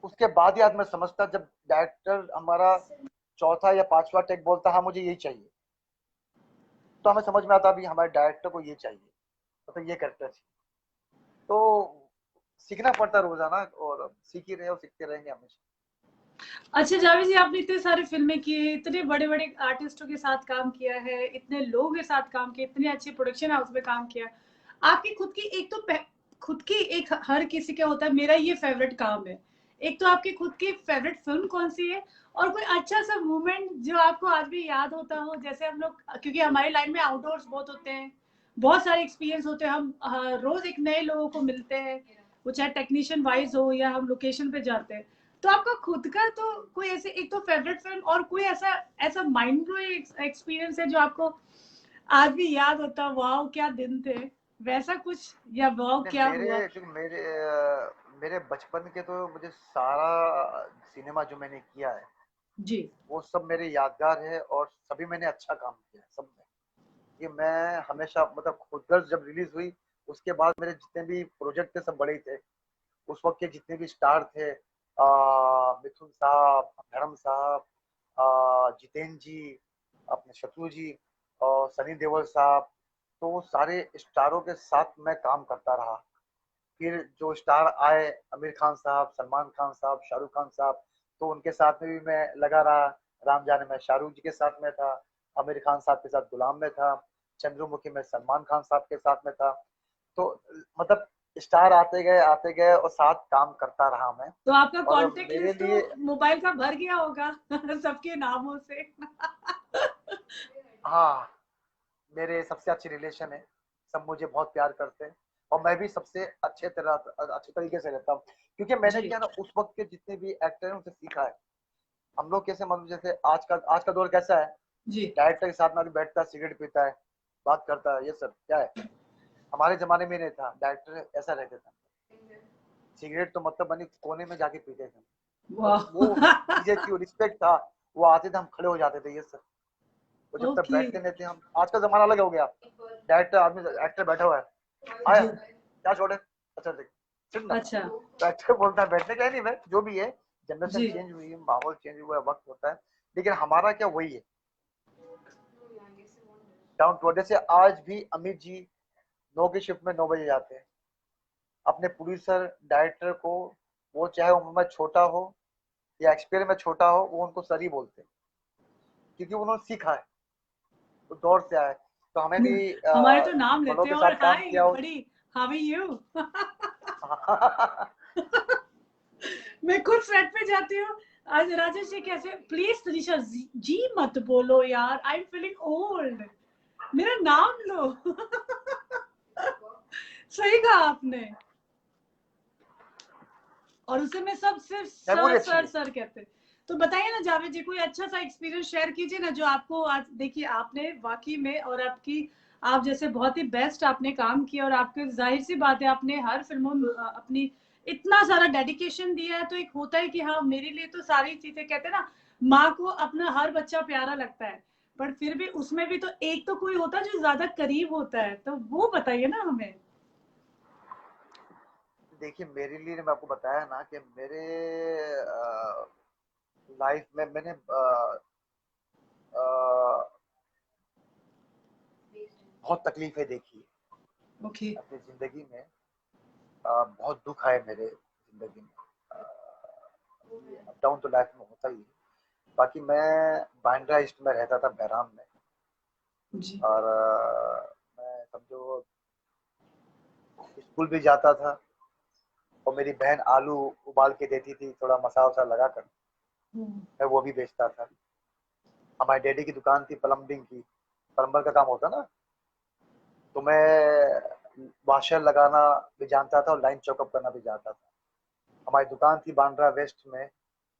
उसके बाद ही आदमी समझता, जब डायरेक्टर हमारा चौथा या पांचवा टेक बोलता हाँ मुझे यही चाहिए, तो हमें समझ में आता भी हमारे डायरेक्टर को ये चाहिए, तो ये करते चाहिए। तो सीखना पड़ता है रोजाना, और सीख ही रहे और सीखते रहेंगे हमेशा। अच्छा जावेद जी, आपने इतने सारे फिल्में किए, इतने बड़े बड़े आर्टिस्टों के साथ काम किया है, इतने लोगों के साथ काम किया, इतने अच्छे प्रोडक्शन हाउस में काम किया, आपकी खुद की एक तो खुद की एक, हर किसी का होता है मेरा ये फेवरेट काम है, एक तो आपकी खुद की फेवरेट फिल्म कौन सी है, और कोई अच्छा सा मोमेंट जो आपको आज भी याद होता हो, जैसे हम लोग, क्योंकि हमारी लाइन में आउटडोर्स बहुत होते हैं, बहुत सारे एक्सपीरियंस होते हैं, हम रोज एक नए लोगों को मिलते हैं, वो चाहे टेक्नीशियन वाइज हो या हम लोकेशन पे जाते हैं। तो आपका खुद का तो कोई ऐसे, एक तो फेवरेट फिल्म, और कोई ऐसा ऐसा माइंड ब्लोइंग एक्सपीरियंस है जो आपको आज भी याद होता, वाओ क्या दिन थे, वैसा कुछ, या वाओ नहीं, क्या हुआ? मेरे जो मेरे बचपन के तो मुझे सारा सिनेमा जो मैंने किया है जी। वो सब मेरे यादगार है, और सभी मैंने अच्छा काम किया है सब में। ये मैं हमेशा मतलब खुदगर्ज जब रिलीज हुई उसके बाद मेरे जितने भी प्रोजेक्ट थे सब बड़े ही थे। उस वक्त के जितने भी स्टार थे, मिथुन साहब, धर्म साहब, जितेंद्र जी, अपने शत्रु जी, और सनी देओल साहब, तो वो सारे स्टारों के साथ मैं काम करता रहा। फिर जो स्टार आए, आमिर खान साहब, सलमान खान साहब, शाहरुख खान साहब, तो उनके साथ में भी मैं लगा रहा। राम जाने में शाहरुख जी के साथ में था, आमिर खान साहब के साथ गुलाम में था, चंद्रमुखी में सलमान खान साहब के साथ में था। तो मतलब स्टार आते गए और साथ काम करता रहा मैं। तो आपका और कांटेक्ट मेरे लिस्ट लिए, तो मोबाइल का भर गया होगा सबके नामों से हाँ, मेरे सबसे अच्छे रिलेशन है, सब मुझे बहुत प्यार करते हैं, और मैं भी सबसे अच्छे तरीके से रहता हूँ। क्योंकि मैंने जी क्या ना, उस वक्त के जितने भी एक्टर हैं उनसे सीखा है। हम लोग कैसे, मतलब जैसे आज का दौर कैसा है, जी। डायरेक्टर के साथ में आदमी बैठता है, सिगरेट पीता है, बात करता है, ये सब क्या है। हमारे जमाने में नहीं था, डायरेक्टर ऐसा रहता था, सिगरेट तो मतलब बनी कोने में जाके पीते थे। वाह वो चीजें थी, वो रिस्पेक्ट था, वो आते थे हम खड़े हो जाते थे, ये सब। वो जब तक ओके बैठते नहीं थे हम, आज का जमाना अलग हो गया, डायरेक्टर आदमी एक्टर बैठा हुआ है, आया जी क्या छोड़े, अच्छा देख सिट ना, अच्छा तो एक्टर बोलता है बैठने का है नहीं मैं, जो भी है जनरेशन जी चेंज हुई है, माहौल चेंज हुआ है, वक्त होता है, लेकिन हमारा क्या वही है डाउन टू अर्थ। जैसे आज भी अमित जी 9 की शिफ्ट में 9 बजे जाते हैं, अपने प्रोड्यूसर डायरेक्टर को, वो चाहे उम्र में छोटा हो या एक्सपीरियंस में छोटा हो, वो उनको सर ही बोलते हैं, क्योंकि उन्होंने सीखा है, वो दौर से आया है। तो हमें भी हमारे तो नाम बड़ों लेते के हैं साथ और काम हाय किया हो। बड़ी हाउ आर यू मैं खुद सेट पे जाती हूँ। आज राजेश जी कैसे, प्लीज तनिषा जी मत बोलो यार, आई एम फीलिंग ओल्ड, मेरा नाम लो सही कहा आपने। और उसे मैं सब सिर्फ मेमोरी सर अच्छी सर है। सर कहते। तो बताइए ना जावेद जी, कोई अच्छा सा एक्सपीरियंस शेयर कीजिए ना, जो आपको आज देखिए आपने वाकई में, और आपकी आप जैसे बहुत ही बेस्ट आपने काम किया, और आपके जाहिर सी बात है आपने हर फिल्मों में अपनी इतना सारा डेडिकेशन दिया है, तो एक होता है कि हाँ मेरे लिए तो सारी चीजें, कहते हैं ना माँ को अपना हर बच्चा प्यारा लगता है, पर फिर भी उसमें भी तो एक तो कोई होता है जो ज्यादा करीब होता है, तो वो बताइए ना हमें। देखिए मेरे लिए, मैं आपको बताया ना कि मेरे लाइफ में मैंने बहुत तकलीफें देखी ओके अपनी जिंदगी में, बहुत दुख आए मेरे जिंदगी में, अप डाउन तो लाइफ में होता ही है। बाकी मैं बांद्रा ईस्ट में रहता था, बहराम में, जी और मैं समझो स्कूल भी जाता था, और मेरी बहन आलू उबाल के देती थी थोड़ा मसाला वसाला लगा कर, मैं वो भी बेचता था। हमारे डैडी की दुकान थी प्लम्बिंग की, प्लम्बर का काम होता ना, तो मैं वाशर लगाना भी जानता था और लाइन चौकअप करना भी जानता था। हमारी दुकान थी बांद्रा वेस्ट में,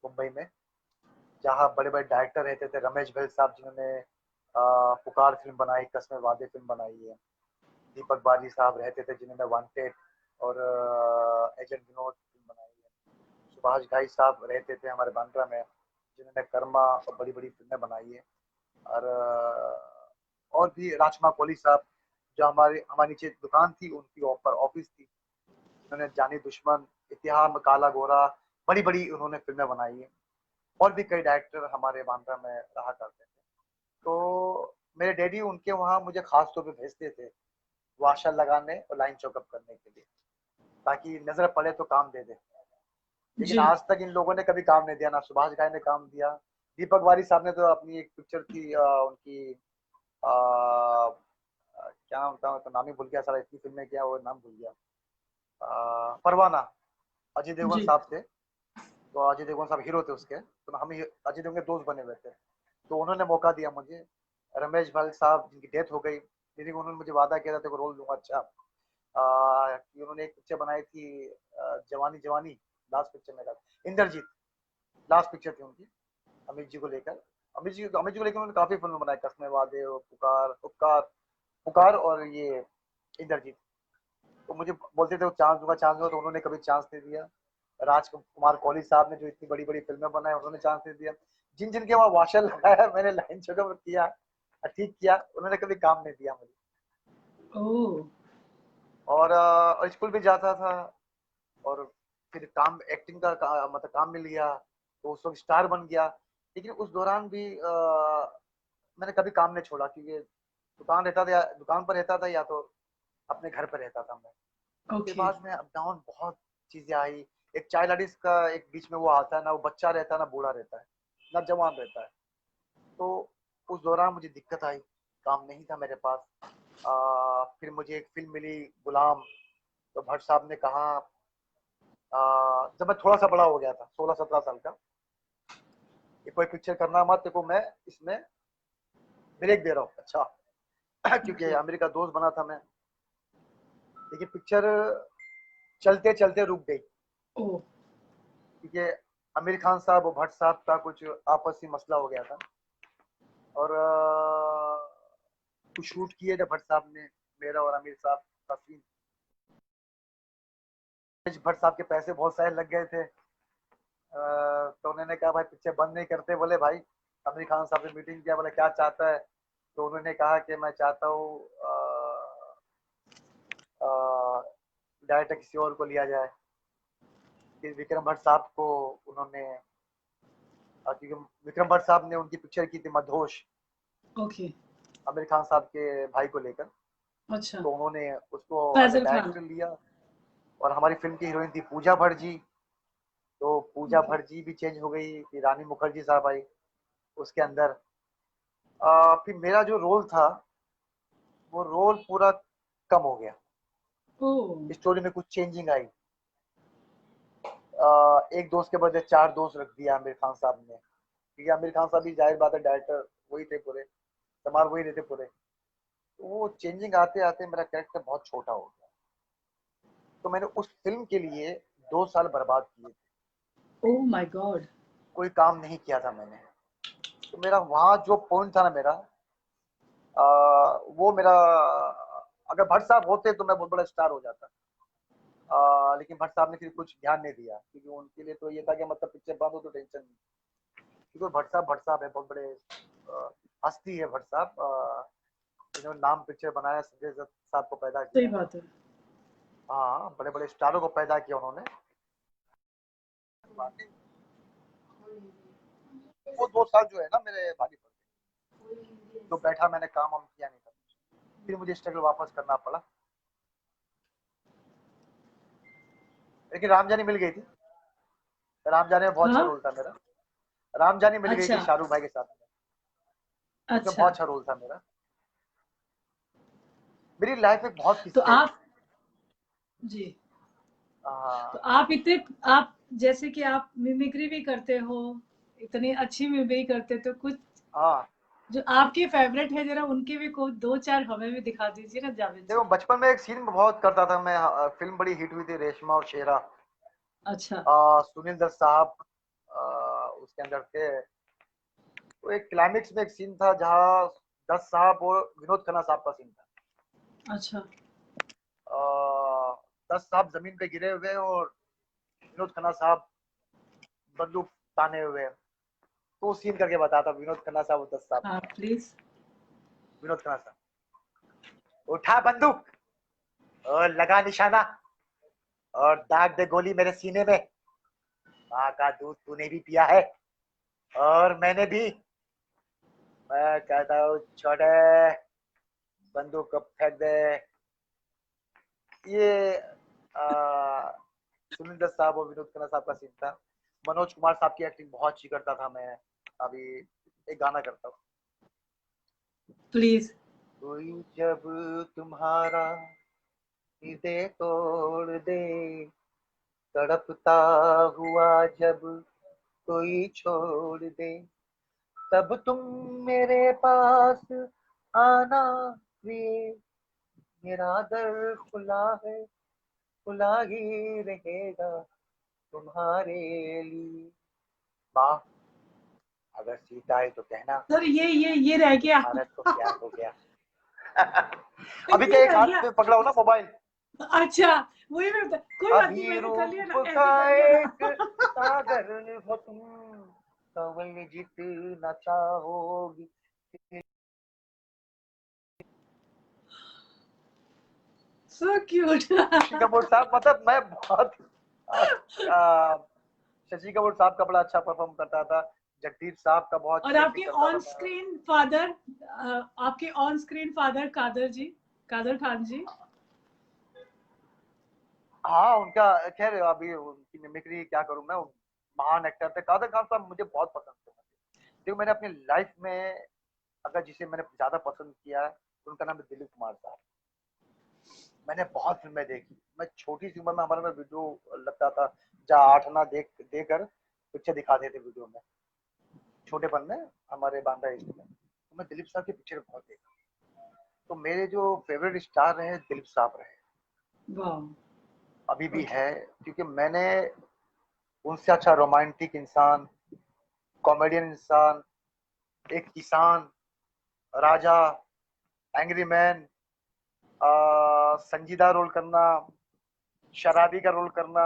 मुंबई में, जहाँ बड़े बड़े डायरेक्टर रहते थे, रमेश भैल साहब जिन्होंने पुकार फिल्म बनाई, कसमें वादे फिल्म बनाई है, दीपक बाजी साहब रहते थे जिन्होंने वांटेड और एजेंट विनोद फिल्म बनाई है, सुभाष घाई साहब रहते थे हमारे बांद्रा में जिन्होंने कर्मा और बड़ी बड़ी फिल्में बनाई है, और भी राजकुमार कोहली साहब जो हमारे नीचे दुकान थी, उनकी ऊपर ऑफिस थी, जिन्होंने जानी दुश्मन, इतिहास में काला गोरा, बड़ी बड़ी उन्होंने फिल्में बनाई है। और भी कई डायरेक्टर हमारे बांद्रा में रहा करते थे। तो मेरे डैडी उनके वहाँ मुझे खास तौर पे भेजते थे वाशर लगाने और लाइन चौकअप करने के लिए, ताकि नजर पड़े तो काम दे दे। लेकिन जी आज तक इन लोगों ने कभी काम नहीं दिया, ना सुभाष घाई ने काम दिया, दीपक बारी साहब ने तो अपनी एक पिक्चर थी उनकी, क्या नाम था, तो नाम ही भूल गया सारा, इतनी फिल्में किया वो नाम भूल गया, परवाना, अजय देवगन जी साहब थे, तो अजय देवगन साहब हीरो थे उसके, तो हम अजय देवगन के दोस्त बने हुए थे, तो उन्होंने मौका दिया मुझे। रमेश भाई साहब जिनकी डेथ हो गई, लेकिन उन्होंने मुझे वादा किया था तेरे को रोल दूंगा अच्छा, कि उन्होंने एक पिक्चर बनाई थी जवानी जवानी, लास्ट पिक्चर में इंद्रजीत, लास्ट पिक्चर थी उनकी अमित जी को लेकर। अमित जी को लेकर उन्होंने काफी फिल्म बनाई, कसमें वादे, पुकार, उपकार, पुकार और ये इंद्रजीत। तो मुझे बोलते थे वो चांस दूंगा, तो उन्होंने कभी चांस नहीं दिया। राजकुमार कोहली साहब ने जो इतनी बड़ी बड़ी फिल्में बनाई, उन्होंने चांस नहीं दिया। जिन जिनके वहाँ वाशर लगाया, मैंने लाइन जगह किया, ठीक किया, उन्होंने कभी काम नहीं दिया मुझे। ओह और स्कूल भी जाता था, और फिर काम एक्टिंग मतलब काम मिल गया, तो उस वक्त स्टार बन गया। लेकिन उस दौरान भी मैंने कभी काम नहीं छोड़ा, क्योंकि दुकान रहता था, दुकान पर रहता था या तो अपने घर पर रहता था मैं। फिर ओके बाद में अप डाउन बहुत चीजें आई। एक चाइल्ड आर्टिस्ट का एक बीच में वो आता है ना, वो बच्चा रहता है ना बूढ़ा रहता है, ना जवान रहता है। तो उस दौरान मुझे दिक्कत आई, काम नहीं था मेरे पास। फिर मुझे एक फिल्म मिली गुलाम, तो भट्ट साहब ने कहा, जब मैं थोड़ा सा बड़ा हो गया था, 16-17 साल का, कि कोई पिक्चर करना मत, देखो मैं इसमें ब्रेक दे रहा हूँ अच्छा क्योंकि ओके अमेरिका दोस्त बना था मैं। लेकिन पिक्चर चलते चलते रुक गई, ओह क्योंकि आमिर खान साहब और भट्ट साहब का कुछ आपसी मसला हो गया था, और कुछ शूट किए थे भट्ट साहब ने, मेरा और आमिर साहब का सीन। भट्ट साहब के पैसे बहुत सारे लग गए थे, तो उन्होंने कहा भाई पिक्चर बंद नहीं करते, बोले भाई आमिर खान साहब से मीटिंग किया, बोले क्या चाहता है, तो उन्होंने कहा कि मैं चाहता हूँ डायरेक्टर किसी और को लिया जाए। फिर विक्रम भट्ट साहब को उन्होंने क्योंकि विक्रम भट्ट साहब ने उनकी पिक्चर की थी मदहोश, ओके। आमिर खान साहब के भाई को लेकर, अच्छा। तो उन्होंने उसको as a Faizal Khan. Director लिया। और हमारी फिल्म की हीरोइन थी पूजा भट्ट जी, तो पूजा ओके। भट्ट जी भी चेंज हो गई, फिर रानी मुखर्जी साहब आई उसके अंदर। फिर मेरा जो रोल था वो रोल पूरा कम हो गया, ओह। स्टोरी में कुछ चेंजिंग आई। एक दोस्त के बजाय 4 दोस्त रख दिया आमिर खान साहब ने, क्योंकि आमिर खान साहब भी जाहिर बात है डायरेक्टर वही थे, पूरे संभाल वही रहते पूरे। तो वो चेंजिंग आते आते मेरा कैरेक्टर बहुत छोटा हो गया, तो मैंने उस फिल्म के लिए 2 साल बर्बाद किए थे, ओह माय गॉड। कोई काम नहीं किया था मैंने। तो मेरा वहाँ जो पॉइंट था ना मेरा, वो मेरा, अगर भट्ट साहब होते तो मैं बहुत बड़ा स्टार हो जाता। लेकिन भट्ट साहब ने फिर कुछ ध्यान नहीं दिया, क्योंकि उनके लिए तो ये था कि मतलब पिक्चर बंद हो तो टेंशन नहीं, क्योंकि भट्ट साहब है, बहुत बड़े हस्ती है भट्ट साहब। इन्होंने नाम पिक्चर बनाया, संजय दत्त साहब को पैदा सही किया। बात है। हाँ, बड़े बड़े स्टारों को पैदा किया उन्होंने। वो 2 साल जो है ना मेरे भारी पड़ गए, तो बैठा मैंने काम वाम किया नहीं था, फिर मुझे स्ट्रगल वापस करना पड़ा। लेकिन रामजानी मिल गई थी, रामजानी में बहुत अच्छा हाँ। रोल था मेरा। रामजानी मिल गई थी अच्छा। शाहरुख भाई के साथ में, उसमें अच्छा। बहुत अच्छा रोल था मेरा। मेरी लाइफ में बहुत तो किस्से हैं। आप जी, तो हाँ आप जैसे कि आप मिमिक्री भी करते हो, इतनी अच्छी मिमिक्री करते, तो कुछ हाँ। जो आपके फेवरेट है जरा उनके भी को 2-4 हमें भी दिखा दीजिए ना जावेद देखो जी। बचपन में एक सीन बहुत करता था मैं, फिल्म बड़ी हिट हुई थी रेशमा और शेरा। अच्छा। सुनील दत्त साहब उसके अंदर थे। तो एक क्लाइमेक्स में एक सीन था जहाँ दत्त साहब और विनोद खन्ना साहब का सीन था। अच्छा। दत्त साहब जमीन पे गिरे हुए हैं और विनोद खन्ना साहब बंदूक ताने हुए हैं। तो वो सीन करके बताता विनोद खन्ना साहब और दत्त साहब। हाँ प्लीज। विनोद खन्ना साहब, उठा बंदूक और लगा निशाना और दाग दे गोली मेरे सीने में। माँ का दूध तूने भी पिया है और मैंने भी। मैं कहता हूँ छोटे, बंदूक को फेंक दे। ये सुनील दत्त साहब और विनोद खन्ना साहब का सीन था। मनोज कुमार साहब की एक्टिंग बहुत अच्छी करता था मैं। अभी एक गाना करता हूँ। प्लीज। कोई जब तुम्हारा हृदय तोड़ दे, तड़पता हुआ जब कोई छोड़ दे, तब तुम मेरे पास आना प्रिय, मेरा दर खुला है, खुला ही रहेगा तुम्हारे लिए। माँ, अगर सीता है तो कहना सर ये रह गया। भारत को प्यार हो गया। अभी ये क्या एक रह हाथ गया। में पकड़ा हो ना मोबाइल। अच्छा, वही मैं कोई बात नहीं, अभी मैंने कर लिया रूप ना, का ऐसे कर लिया एक ना। सागर हो तुम, कवल जितना चाहोगी। So cute. शशि कपूर साहब, मतलब मैं बहुत शशि कपूर साहब का बड़ा अच्छा परफॉर्म करता था। जगदीप साहब का बहुत और अच्छी एक्टिंग करता था मैं। आपके ऑन स्क्रीन फादर कादर जी, कादर खान जी। हाँ, उनका खैर अभी उनकी मिमिक्री क्या करूं मैं। महान एक्टर थे कादर खान साहब, मुझे बहुत पसंद थे। देखो मैंने अपनी लाइफ में अगर जिसे मैंने ज्यादा पसंद किया है तो उनका नाम है दिलीप कुमार साहब। मैंने बहुत फिल्में देखी। मैं छोटी सी उम्र में हमारे में वीडियो लगता था, जहाँ 8 आना देकर पिक्चर दिखाते थे वीडियो में, छोटेपन में हमारे बांद्रा ईस्ट में। तो मैं दिलीप साहब की पिक्चर बहुत देखा। तो मेरे जो फेवरेट स्टार रहे दिलीप साहब रहे, वाह। अभी भी है। क्योंकि मैंने उनसे अच्छा रोमांटिक इंसान, कॉमेडियन इंसान, एक किसान, राजा, एंग्री मैन, संजीदा रोल करना, शराबी का रोल करना,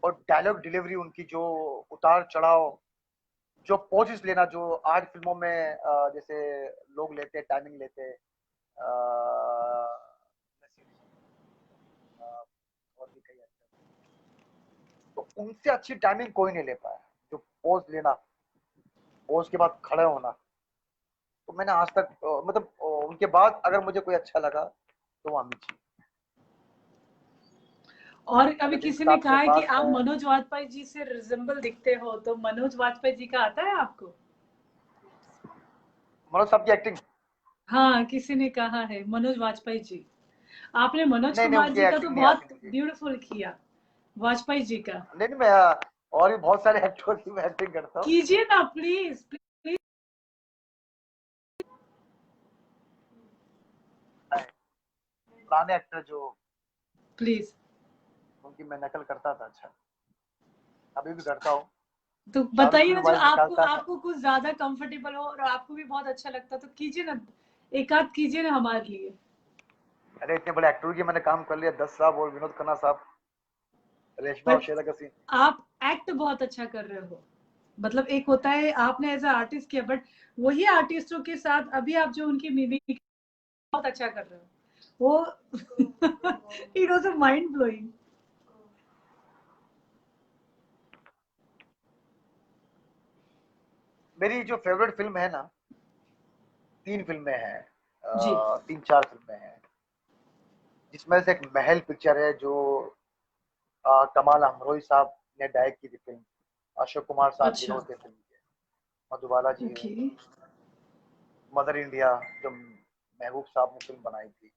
और डायलॉग डिलीवरी उनकी जो उतार चढ़ाव, जो पोजेस लेना जो आज फिल्मों में जैसे लोग लेते हैं, टाइमिंग लेते हैं, और भी कई actors, तो उनसे अच्छी टाइमिंग कोई नहीं ले पाया। जो पोज लेना, पोज के बाद खड़े होना, तो मैंने आज तक मतलब उनके बाद अगर मुझे कोई अच्छा लगा तो वो अमित जी। और अभी अगर जिस किसी ने हिसाब से कहा है कि बात आप है, मनोज वाजपेयी जी से रिजेंबल दिखते हो, तो मनोज वाजपेयी जी का आता है आपको? मनोज साहब की एक्टिंग, हाँ, किसी ने कहा है मनोज वाजपेयी जी। आपने मनोज नहीं नहीं, कुमार उनकी जी का तो एक्टिंग नहीं बहुत आती मुझे। ब्यूटीफुल किया, वाजपेयी जी का नहीं नहीं, मैं और भी बहुत सारे एक्टर्स की मैं एक्टिंग करता हूँ। कीजिए ना प्लीज प्लीज। पुराने एक्टर जो, प्लीज उनकी मैं नकल करता था। अच्छा, अभी भी करता हूँ। तो शाहरुख बताइए की ना, भी जो वाइफ आपको निकालता था। आपको कुछ ज्यादा कंफर्टेबल हो और आपको भी बहुत अच्छा लगता है, तो कीजिए ना, एक आध कीजिए ना हमारे लिए। अरे इतने बड़े एक्टर की मैंने काम कर लिया, 10 साहब और विनोद खन्ना साहब, रेशमा और पर शेरा का सीन। आप एक्ट बहुत अच्छा कर रहे हो। मतलब एक होता है आपने एज अ आर्टिस्ट किया, बट वही आर्टिस्टों के साथ अभी आप जो उनकी मिमिक बहुत अच्छा कर रहे हो वो it was a mind blowing. मेरी जो फेवरेट फिल्म है ना, 3 फिल्में हैं, जी 3-4 फिल्में हैं, जिसमें से एक महल पिक्चर है जो कमाल अमरोही साहब ने डायरेक्ट की थी फिल्म, अशोक कुमार साहब अच्छा हीरो थे फिल्म के, मधुबाला जी हैं। ओके। मदर इंडिया जो महबूब साहब ने फिल्म बनाई थी,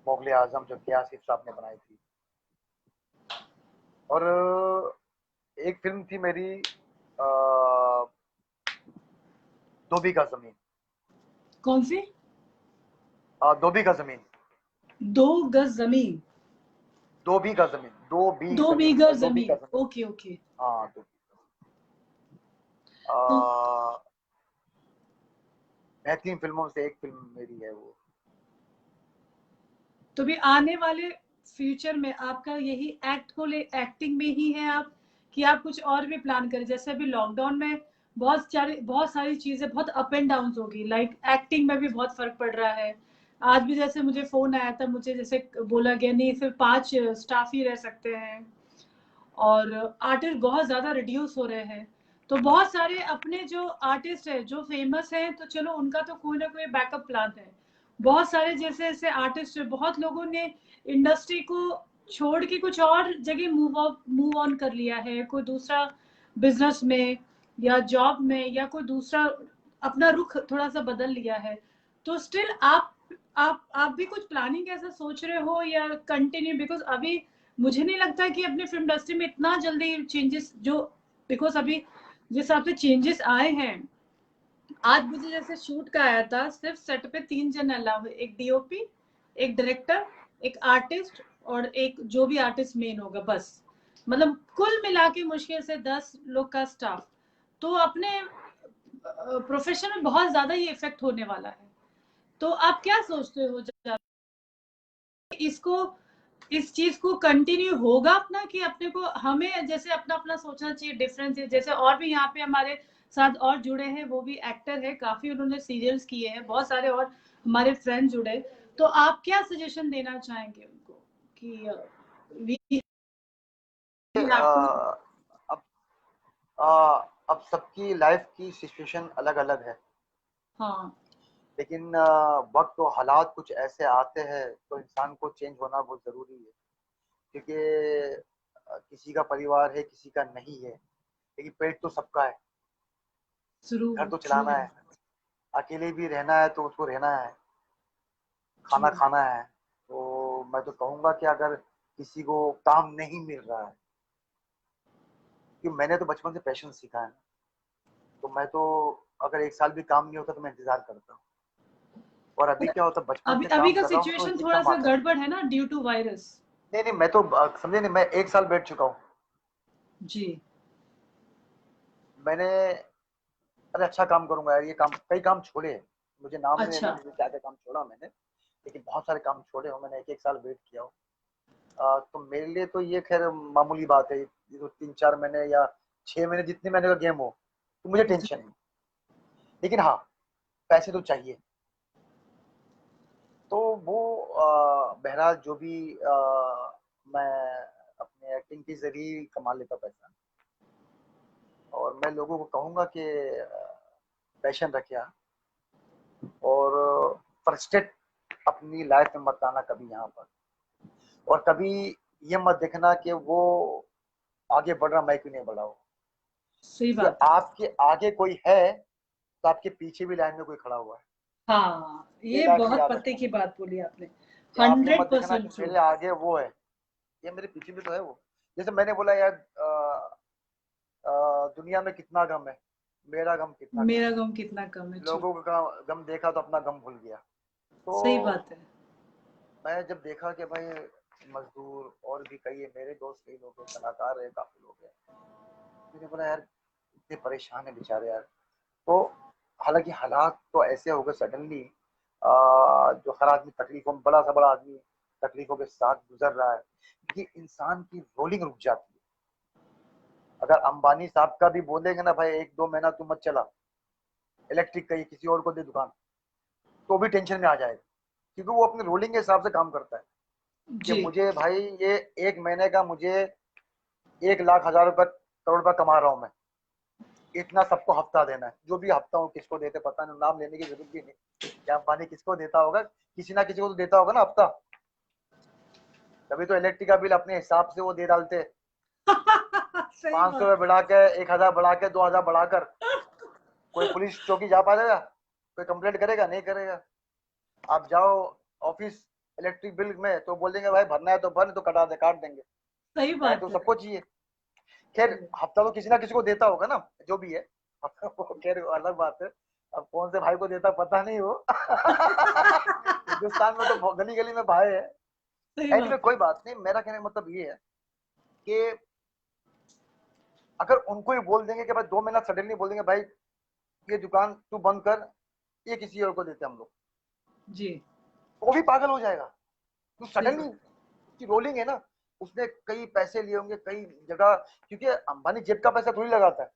मुगले आजम जो के आसिफ साहब ने बनाई थी, और एक फिल्म थी मेरी दो बीघा जमीन। कौन सी? 2 बीघा जमीन, दो गज जमीन। 2 बीघा जमीन, दो जमीन बीघा 2 बीघा जमीन, जमीन। Okay okay. हाँ, तो बेहतरीन फिल्मों में से एक फिल्म मेरी है वो। तो भी आने वाले फ्यूचर में आपका यही एक्ट को ले, एक्टिंग में ही है आप, कि आप कुछ और भी प्लान करें? जैसे अभी लॉकडाउन में बहुत सारी चीजें बहुत अप एंड डाउन होगी, लाइक एक्टिंग में भी बहुत फर्क पड़ रहा है। आज भी जैसे मुझे फोन आया था, मुझे जैसे बोला गया नहीं सिर्फ 5 स्टाफ ही रह सकते हैं, और आर्टिस्ट बहुत ज्यादा रिड्यूस हो रहे हैं। तो बहुत सारे अपने जो आर्टिस्ट है जो फेमस हैं, तो चलो उनका तो कोई ना कोई बैकअप प्लान है। बहुत सारे जैसे ऐसे आर्टिस्ट है, बहुत लोगों ने इंडस्ट्री को छोड़ के कुछ और जगह मूव ऑन कर लिया है, कोई दूसरा बिजनेस में या जॉब में, या कोई दूसरा अपना रुख थोड़ा सा बदल लिया है। तो स्टिल आप भी कुछ प्लानिंग ऐसा सोच रहे हो या कंटिन्यू? बिकॉज अभी मुझे नहीं लगता कि अपने फिल्म इंडस्ट्री में इतना जल्दी चेंजेस जो, बिकॉज अभी जिस हिसाब से चेंजेस आए हैं, आज मुझे जैसे शूट का आया था, सिर्फ सेट पे 3 जन अलाउ है, एक डीओपी, एक डायरेक्टर, एक आर्टिस्ट, और एक जो भी आर्टिस्ट मेन होगा, बस। मतलब कुल मिला के मुश्किल से 10 लोग का स्टाफ। तो अपने प्रोफेशन में बहुत ज्यादा ये इफेक्ट होने वाला है। तो आप क्या सोचते हो, इसको, इस चीज को कंटिन्यू होगा अपना, कि अपने को हमें जैसे अपना अपना सोचना चाहिए डिफरेंस है? जैसे और भी यहाँ पे हमारे साथ और जुड़े हैं, वो भी एक्टर है काफी, उन्होंने सीरियल्स किए हैं बहुत सारे, और हमारे फ्रेंड जुड़े। तो आप क्या सजेशन देना चाहेंगे उनको कि वी हैव टू? अब अब सबकी लाइफ की सिचुएशन अलग अलग है, हाँ लेकिन वक्त और हालात कुछ ऐसे आते हैं तो इंसान को चेंज होना बहुत ज़रूरी है, क्योंकि किसी का परिवार है, किसी का नहीं है, लेकिन पेट तो सबका है, घर जरूर तो ट्रू। चलाना है, अकेले भी रहना है तो उसको रहना है, खाना ट्रू। खाना है। तो मैं तो कहूँगा कि अगर किसी को काम नहीं मिल रहा है, कि मैंने तो बचपन से पैशन सीखा है, तो मैं तो अगर 1 साल भी काम नहीं होता तो मैं इंतजार करता हूँ। और अभी क्या होता है, बचपन अभी से अभी काम का कर रहा हूँ तो सिचुएशन थोड़ा इनकम सा आता है। गड़बड़ है ना, ड्यू टू वायरस। नहीं नहीं, मैं तो समझे नहीं, मैं 1 साल बैठ चुका हूँ। जी। मैंने, अरे अच्छा काम करूंगा यार, ये काम, कई काम छोड़े हैं। मुझे नाम नहीं लेना, अच्छा। मुझे क्या क्या काम छोड़ा मैंने, लेकिन बहुत सारे काम छोड़े हो मैंने, 1 1 साल वेट किया हो। तो मेरे लिए तो ये खैर मामूली बात है, ये तो 3-4 महीने या 6 महीने जितने महीने का गेम हो, तो मुझे टेंशन नहीं। लेकिन हाँ, पैसे तो चाहिए। तो वो बहरहाल जो भी मैं अपने एक्टिंग के जरिए ही कमा लेता पैसा। और मैं लोगों को कहूँगा कि पैशन रखिए और फ्रस्ट्रेट अपनी लाइफ में मत आना कभी यहाँ पर। और कभी ये मत देखना कि वो आगे बढ़ रहा, मैं क्यों नहीं बढ़ा हूँ। सही कि बात है। आपके आगे कोई है तो आपके पीछे भी लाइन में कोई खड़ा हुआ है। हाँ, ये ये लाइफ में बहुत याद पते रखना की बात बोली आपने। कि आप ये मत देखना कि 100% ट्रू। मेरे आगे वो है, ये मेरे पीछे भी तो है वो। जैसे मैंने बोला यार, दुनिया में कितना गम है, मेरा गम कितना कम मेरा है। गम कितना कम है। ट्रू। लोगों का गम देखा तो अपना गम भूल गया। तो सही बात है। मैं जब देखा कि भाई मजदूर और भी कई है, मेरे दोस्त कई लोग हैं, कलाकार है, काफी लोग हैं, मैंने बोला यार इतने परेशान है बेचारे यार। तो हालांकि हालात तो ऐसे हो गए सडनली, जो हर आदमी तकलीफों, बड़ा सा बड़ा आदमी तकलीफों के साथ गुजर रहा है, क्योंकि इंसान की रोलिंग रुक जाती है। अगर अंबानी साहब का भी बोलेंगे ना भाई 1-2 महीना तू मत चला, इलेक्ट्रिक का ही किसी और को दे दुकान, तो भी टेंशन में आ जाएगा, क्योंकि वो अपने रोलिंग के हिसाब से काम करता है कि जी। मुझे भाई ये 1 महीने का मुझे 1,00,000 1000 रुपये करोड़ रुपया कमा रहा हूँ मैं, इतना सबको हफ्ता देना है। जो भी हफ्ता हो किसको देते पता नहीं, नाम लेने की जरूरत भी नहीं, क्या अंबानी किसको देता होगा, किसी ना किसी को तो देता होगा ना हफ्ता। तभी तो इलेक्ट्रिक का बिल अपने हिसाब से वो दे डालते, सही 500 बात। रुपये बढ़ा के, 1,000 बढ़ा के, 2,000 बढ़ाकर। कोई पुलिस चौकी जा पाएगा, कोई कंप्लेंट करेगा नहीं करेगा। आप जाओ ऑफिस इलेक्ट्रिक बिल में तो बोल देंगे भाई भरना है तो भर, नहीं तो कटा दे, काट देंगे। सही है बात तो है। सबको चाहिए। खैर हफ्ता तो किसी ना किसी को देता होगा ना, जो भी है। वो खैर अलग बात है, अब कौन से भाई को देता पता नहीं हो। हिंदुस्तान में तो गली गली में भाई है। सही एनीवे बात है। कोई बात नहीं, मेरा कहने का मतलब ये है कि अगर उनको ही बोल देंगे कि भाई 2 महीना सडनली बोल देंगे भाई ये दुकान तू बंद कर, ये किसी और को देते हम लोग, जी। वो भी पागल हो जाएगा। तो सही सडनली बात। उसकी रोलिंग है ना, उसने कई पैसे लिए होंगे कई जगह, क्योंकि अंबानी जेब का पैसा थोड़ी लगाता है,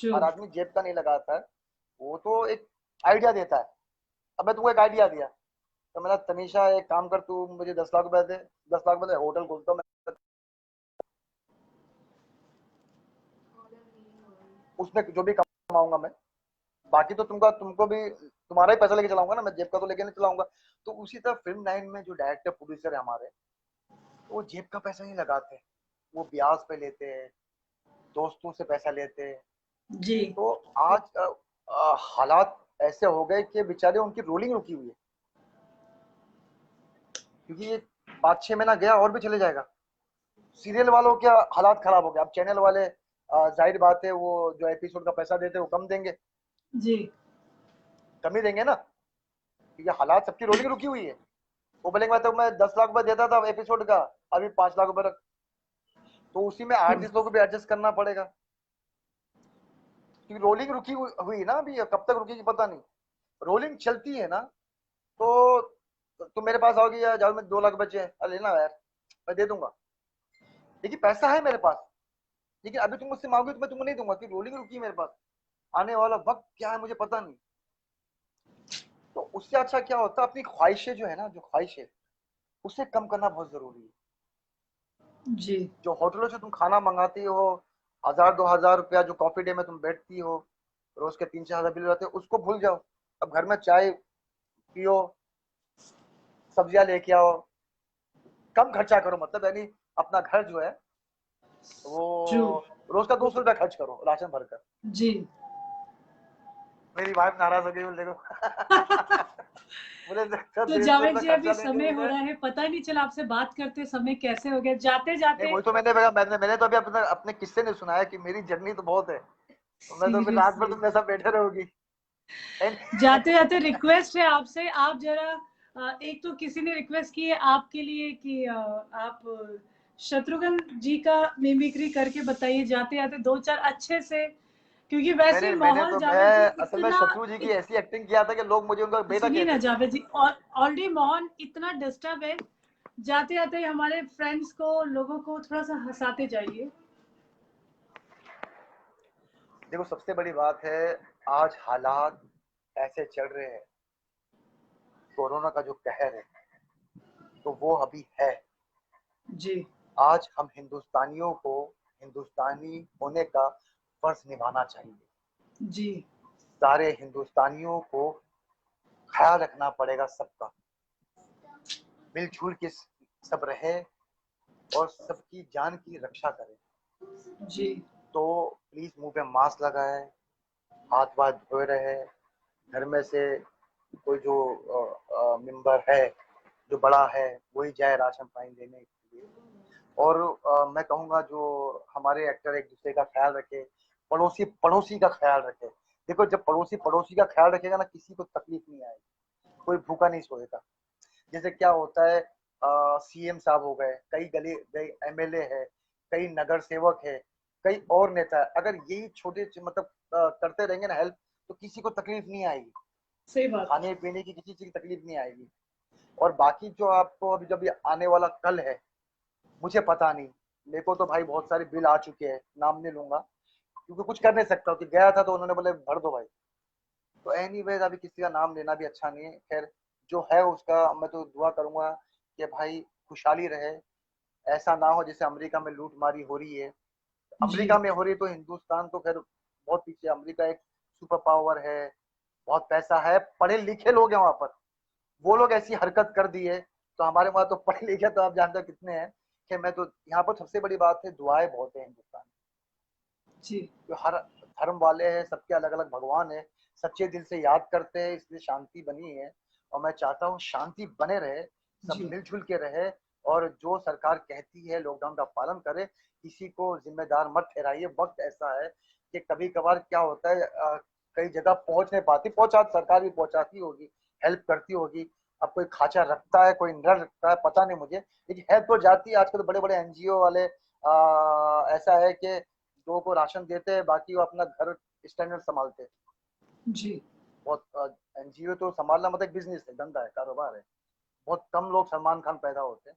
ट्रू। हर आदमी जेब का नहीं लगाता है। वो तो एक आइडिया देता है। अब मैं तुमको एक आइडिया दिया तो मैंने, तनीषा एक काम कर, तू मुझे 10 लाख रुपए दे, 10 लाख रुपए होटल खोलता हूँ मैं, उसमें जो भी कमाऊंगा मैं, बाकी तो तुमको भी तुम्हारा ही पैसा लेके चलाऊंगा ना, मैं जेब का तो लेके नहीं चलाऊंगा। तो उसी तरह फिल्म लाइन में जो डायरेक्टर प्रोड्यूसर है हमारे, तो वो जेब का पैसा नहीं लगाते, वो ब्याज पे लेते हैं, दोस्तों से पैसा लेते हैं। जी। तो आज हालात ऐसे हो गए कि बेचारे उनकी रोलिंग रुकी हुई है, क्योंकि ये 5-6 महीना गया और भी चले जाएगा। सीरियल वालों के हालात खराब हो गए, अब चैनल वाले जाहिर बात है वो जो एपिसोड का पैसा देते हैं वो कम देंगे, जी। कम ही देंगे ना, क्योंकि हालात सबकी रोलिंग रुकी हुई है। वो बोलेंगे तो मैं 10 लाख रुपए देता था एपिसोड का, अभी 5 लाख रुपए रख, तो उसी में आर्टिस्ट लोग को भी एडजस्ट करना पड़ेगा, क्योंकि रोलिंग रुकी हुई ना, अभी कब तक रुकेगी पता नहीं। रोलिंग चलती है ना, तो तुम मेरे पास आओगी यार, जाओ मैं 2 लाख बचे हैं, अरे लेना यार मैं दे दूंगा, देखिए पैसा है मेरे पास, लेकिन अभी तुम मुझसे मांगोगे तो मैं तुमको नहीं दूंगा, कि रोलिंग रुकी है मेरे पास, आने वाला वक्त क्या है मुझे पता नहीं। तो उससे अच्छा क्या होता है, अपनी ख्वाहिशें जो है ना, जो ख्वाहिश है उसे कम करना बहुत जरूरी है। जी। जो होटलों से तुम खाना मंगाती हो, 1,000-2,000 रुपया जो कॉफी डे में तुम बैठती हो, रोज के 3-4 हजार बिल रहते हो, उसको भूल जाओ। अब घर में चाय पियो, सब्जियां लेके आओ, कम खर्चा करो, मतलब यानी अपना घर जो है वो ट्रू। रोज का 200 रुपया खर्च करो राशन भरकर। जी। मेरी वाइफ नाराज हो गई, बोले देखो। बोले तो 150 जावेद रुपया जी अभी खर्चा लेके समय हो बोले, रहा है, पता नहीं चला आपसे बात करते समय कैसे हो गया, जाते नहीं जाते। वही तो मैंने तो अभी अपने किस्से नहीं सुनाया कि मेरी जर्नी तो बहुत है, तो मैं तो फिर रात भर सीरियसली। तुम मेरे साथ बैठे रहोगी। जाते जाते रिक्वेस्ट है आपसे, आप जरा एक तो किसी ने रिक्वेस्ट की है आपके लिए कि आप शत्रुघ्न जी का मिमिक्री करके बताइए जाते जाते दो चार अच्छे से, क्योंकि वैसे ही मैंने माहौल तो मैं जावेद जी असल में इतना शत्रु जी की ऐसी एक्टिंग किया था कि लोग मुझे उनका बेटा सुनिए ना कहते थे। जावेद जी, और ऑलरेडी माहौल इतना डिस्टर्ब है, जाते जाते हमारे फ्रेंड्स को लोगों को थोड़ा सा हंसाते जाइए। देखो सबसे बड़ी बात है, आज हालात ऐसे चल रहे हैं, कोरोना का जो कहर है तो वो अभी है। जी आज हम हिंदुस्तानियों को हिंदुस्तानी होने का फर्ज निभाना चाहिए। जी सारे हिंदुस्तानियों को ख्याल रखना पड़ेगा सबका, मिलजुल के सब रहे और सबकी जान की रक्षा करें। जी तो प्लीज मुंह पे मास्क लगाए, हाथ वाथ धोए रहे, घर में से कोई जो मेंबर है जो बड़ा है वही जाए राशन पानी देने के लिए। और मैं कहूँगा जो हमारे एक्टर एक दूसरे का ख्याल रखे, पड़ोसी पड़ोसी का ख्याल रखे। देखो जब पड़ोसी पड़ोसी का ख्याल रखेगा ना, किसी को तकलीफ नहीं आएगी, कोई भूखा नहीं सोएगा। जैसे क्या होता है, सीएम साहब हो गए, कई गली कई एमएलए है, कई नगर सेवक है, कई और नेता है, अगर यही छोटे मतलब करते रहेंगे ना हेल्प, तो किसी को तकलीफ नहीं आएगी, सही बात। खाने पीने की किसी चीज की तकलीफ नहीं आएगी। और बाकी जो आपको अभी जब ये आने वाला कल है, मुझे पता नहीं, मेरे को तो भाई बहुत सारे बिल आ चुके हैं, नाम नहीं लूंगा क्योंकि कुछ कर नहीं सकता, कि गया था तो उन्होंने बोले भर दो भाई। तो एनीवेज अभी किसी का नाम लेना भी अच्छा नहीं है। खैर जो है उसका मैं तो दुआ करूंगा कि भाई खुशहाली रहे, ऐसा ना हो जैसे अमेरिका में लूट मारी हो रही है। जी अमेरिका में हो रही है तो हिंदुस्तान तो खैर बहुत पीछे। अमेरिका एक सुपर पावर है, बहुत पैसा है, पढ़े लिखे लोग हैं वहां पर, वो लोग ऐसी हरकत कर दी है तो हमारे वहां तो पढ़े लिखे तो आप जानते हो कितने हैं। कि मैं तो यहाँ पर सबसे बड़ी बात है, दुआएं बहुत है हिंदुस्तान जी जो हर धर्म वाले हैं, सबके अलग अलग भगवान है, सच्चे दिल से याद करते हैं, इसलिए शांति बनी है। और मैं चाहता हूँ शांति बने रहे, सब जी मिलजुल के रहे, और जो सरकार कहती है लॉकडाउन का पालन करे, किसी को जिम्मेदार मत ठहराइए। वक्त ऐसा है कि कभी कभार क्या होता है, कई जगह पहुंच नहीं पाती, पहुंचा सरकार भी पहुंचाती होगी, हेल्प करती होगी। अब कोई खाचा रखता है कोई न रखता है पता नहीं मुझे, लेकिन हेल्प तो जाती है। आजकल तो बड़े बड़े एनजीओ वाले ऐसा है कि लोगों को राशन देते हैं, बाकी वो अपना घर स्टैंडर्ड संभालते हैं। जी बहुत एनजीओ तो संभालना मतलब एक बिजनेस है, धंधा है, कारोबार है। बहुत कम लोग सलमान खान पैदा होते हैं।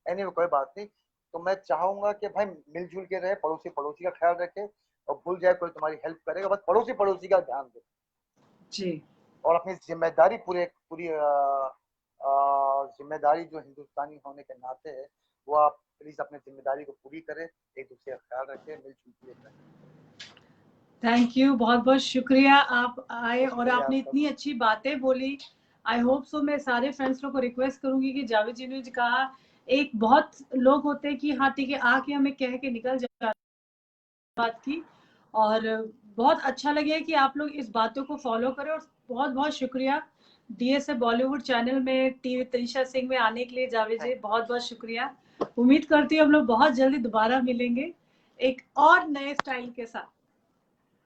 एनीवे कोई बात नहीं। तो मैं चाहूंगा कि भाई मिलजुल के रहे, पड़ोसी पड़ोसी का ख्याल रखे, और भूल जाए कोई तुम्हारी हेल्प करेगा, बस पड़ोसी पड़ोसी का ध्यान दे, जी और अपनी जिम्मेदारी पूरी जिम्मेदारी जो हिंदुस्तानी होने के नाते है, वो आप प्लीज अपनी जिम्मेदारी को पूरी करें, एक दूसरे का ख्याल रखें, मिलजुल के रहें। थैंक यू, बहुत बहुत शुक्रिया आप आए और शुक्रिया आपने आपका। इतनी अच्छी बातें बोली। आई होप सो मैं सारे फ्रेंड्स लोग को रिक्वेस्ट करूंगी कि जावेद जी ने जो कहा, एक बहुत लोग होते हैं कि हाँ ठीक है आके हमें कह के निकल जाते बात की, और बहुत अच्छा लगे कि आप लोग इस बातों को फॉलो करें। और बहुत बहुत शुक्रिया डीएसए बॉलीवुड चैनल में टीवी तनिषा सिंह में आने के लिए। जावेद जी बहुत बहुत शुक्रिया। उम्मीद करती हूँ हम लोग बहुत जल्दी दोबारा मिलेंगे एक और नए स्टाइल के साथ।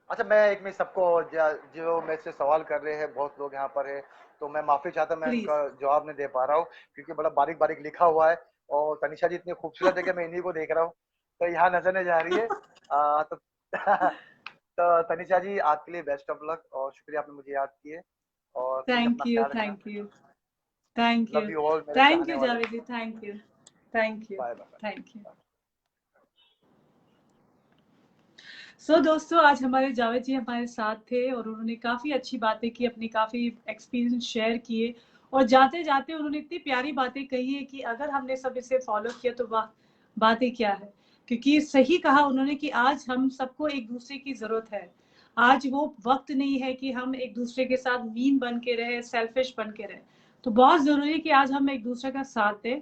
अच्छा मैं एक में सबको जो मेरे से सवाल कर रहे हैं, बहुत लोग यहाँ पर है, तो मैं माफी चाहता हूँ, मैं प्लीज। उनका जवाब नहीं दे पा रहा हूँ क्योंकि बड़ा बारीक बारीक लिखा हुआ है, और तनिषा जी इतनी खूबसूरत है कि मैं इन्हीं को देख रहा हूँ, तो यहाँ नजर नहीं जा रही है। तो तो तनिषा जी आपके लिए बेस्ट ऑफ लक, और शुक्रिया आपने मुझे याद किए, और प्लीज अपना थैंक यू ख्याल रखना। Thank you thank you love you all मेरे थैंक चाहने यू वाले। Javed ji, thank you thank you bye bye. Thank you. So दोस्तों आज हमारे जावेद जी हमारे साथ थे और उन्होंने काफ़ी अच्छी बातें की, अपनी काफ़ी एक्सपीरियंस शेयर किए, और जाते जाते उन्होंने इतनी प्यारी बातें कही है कि अगर हमने सब इसे फॉलो किया तो वाह बातें क्या है। क्योंकि सही कहा उन्होंने कि आज हम सबको एक दूसरे की ज़रूरत है। आज वो वक्त नहीं है कि हम एक दूसरे के साथ मीन बन के रहे, सेल्फिश बन के रहे। तो बहुत ज़रूरी है कि आज हम एक दूसरे का साथ दें।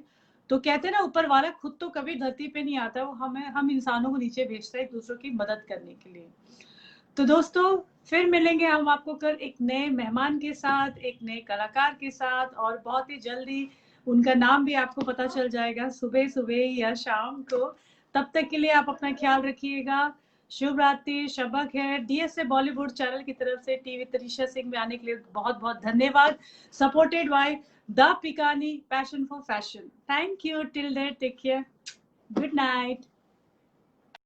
तो कहते हैं ना ऊपर वाला खुद तो कभी धरती पे नहीं आता, वो हम इंसानों को नीचे भेजता है एक दूसरों की मदद करने के लिए। तो दोस्तों फिर मिलेंगे हम आपको कल एक नए मेहमान के साथ, एक नए कलाकार के साथ, और बहुत ही जल्दी उनका नाम भी आपको पता चल जाएगा सुबह सुबह या शाम को। तब तक के लिए आप अपना ख्याल रखिएगा। शुभ रात्रि, शब खैर। डीएसए बॉलीवुड चैनल की तरफ से टीवी तनिषा सिंह में आने के लिए बहुत बहुत धन्यवाद। सपोर्टेड बाय द पिकानी passion for fashion. Thank you, till there take care, good night.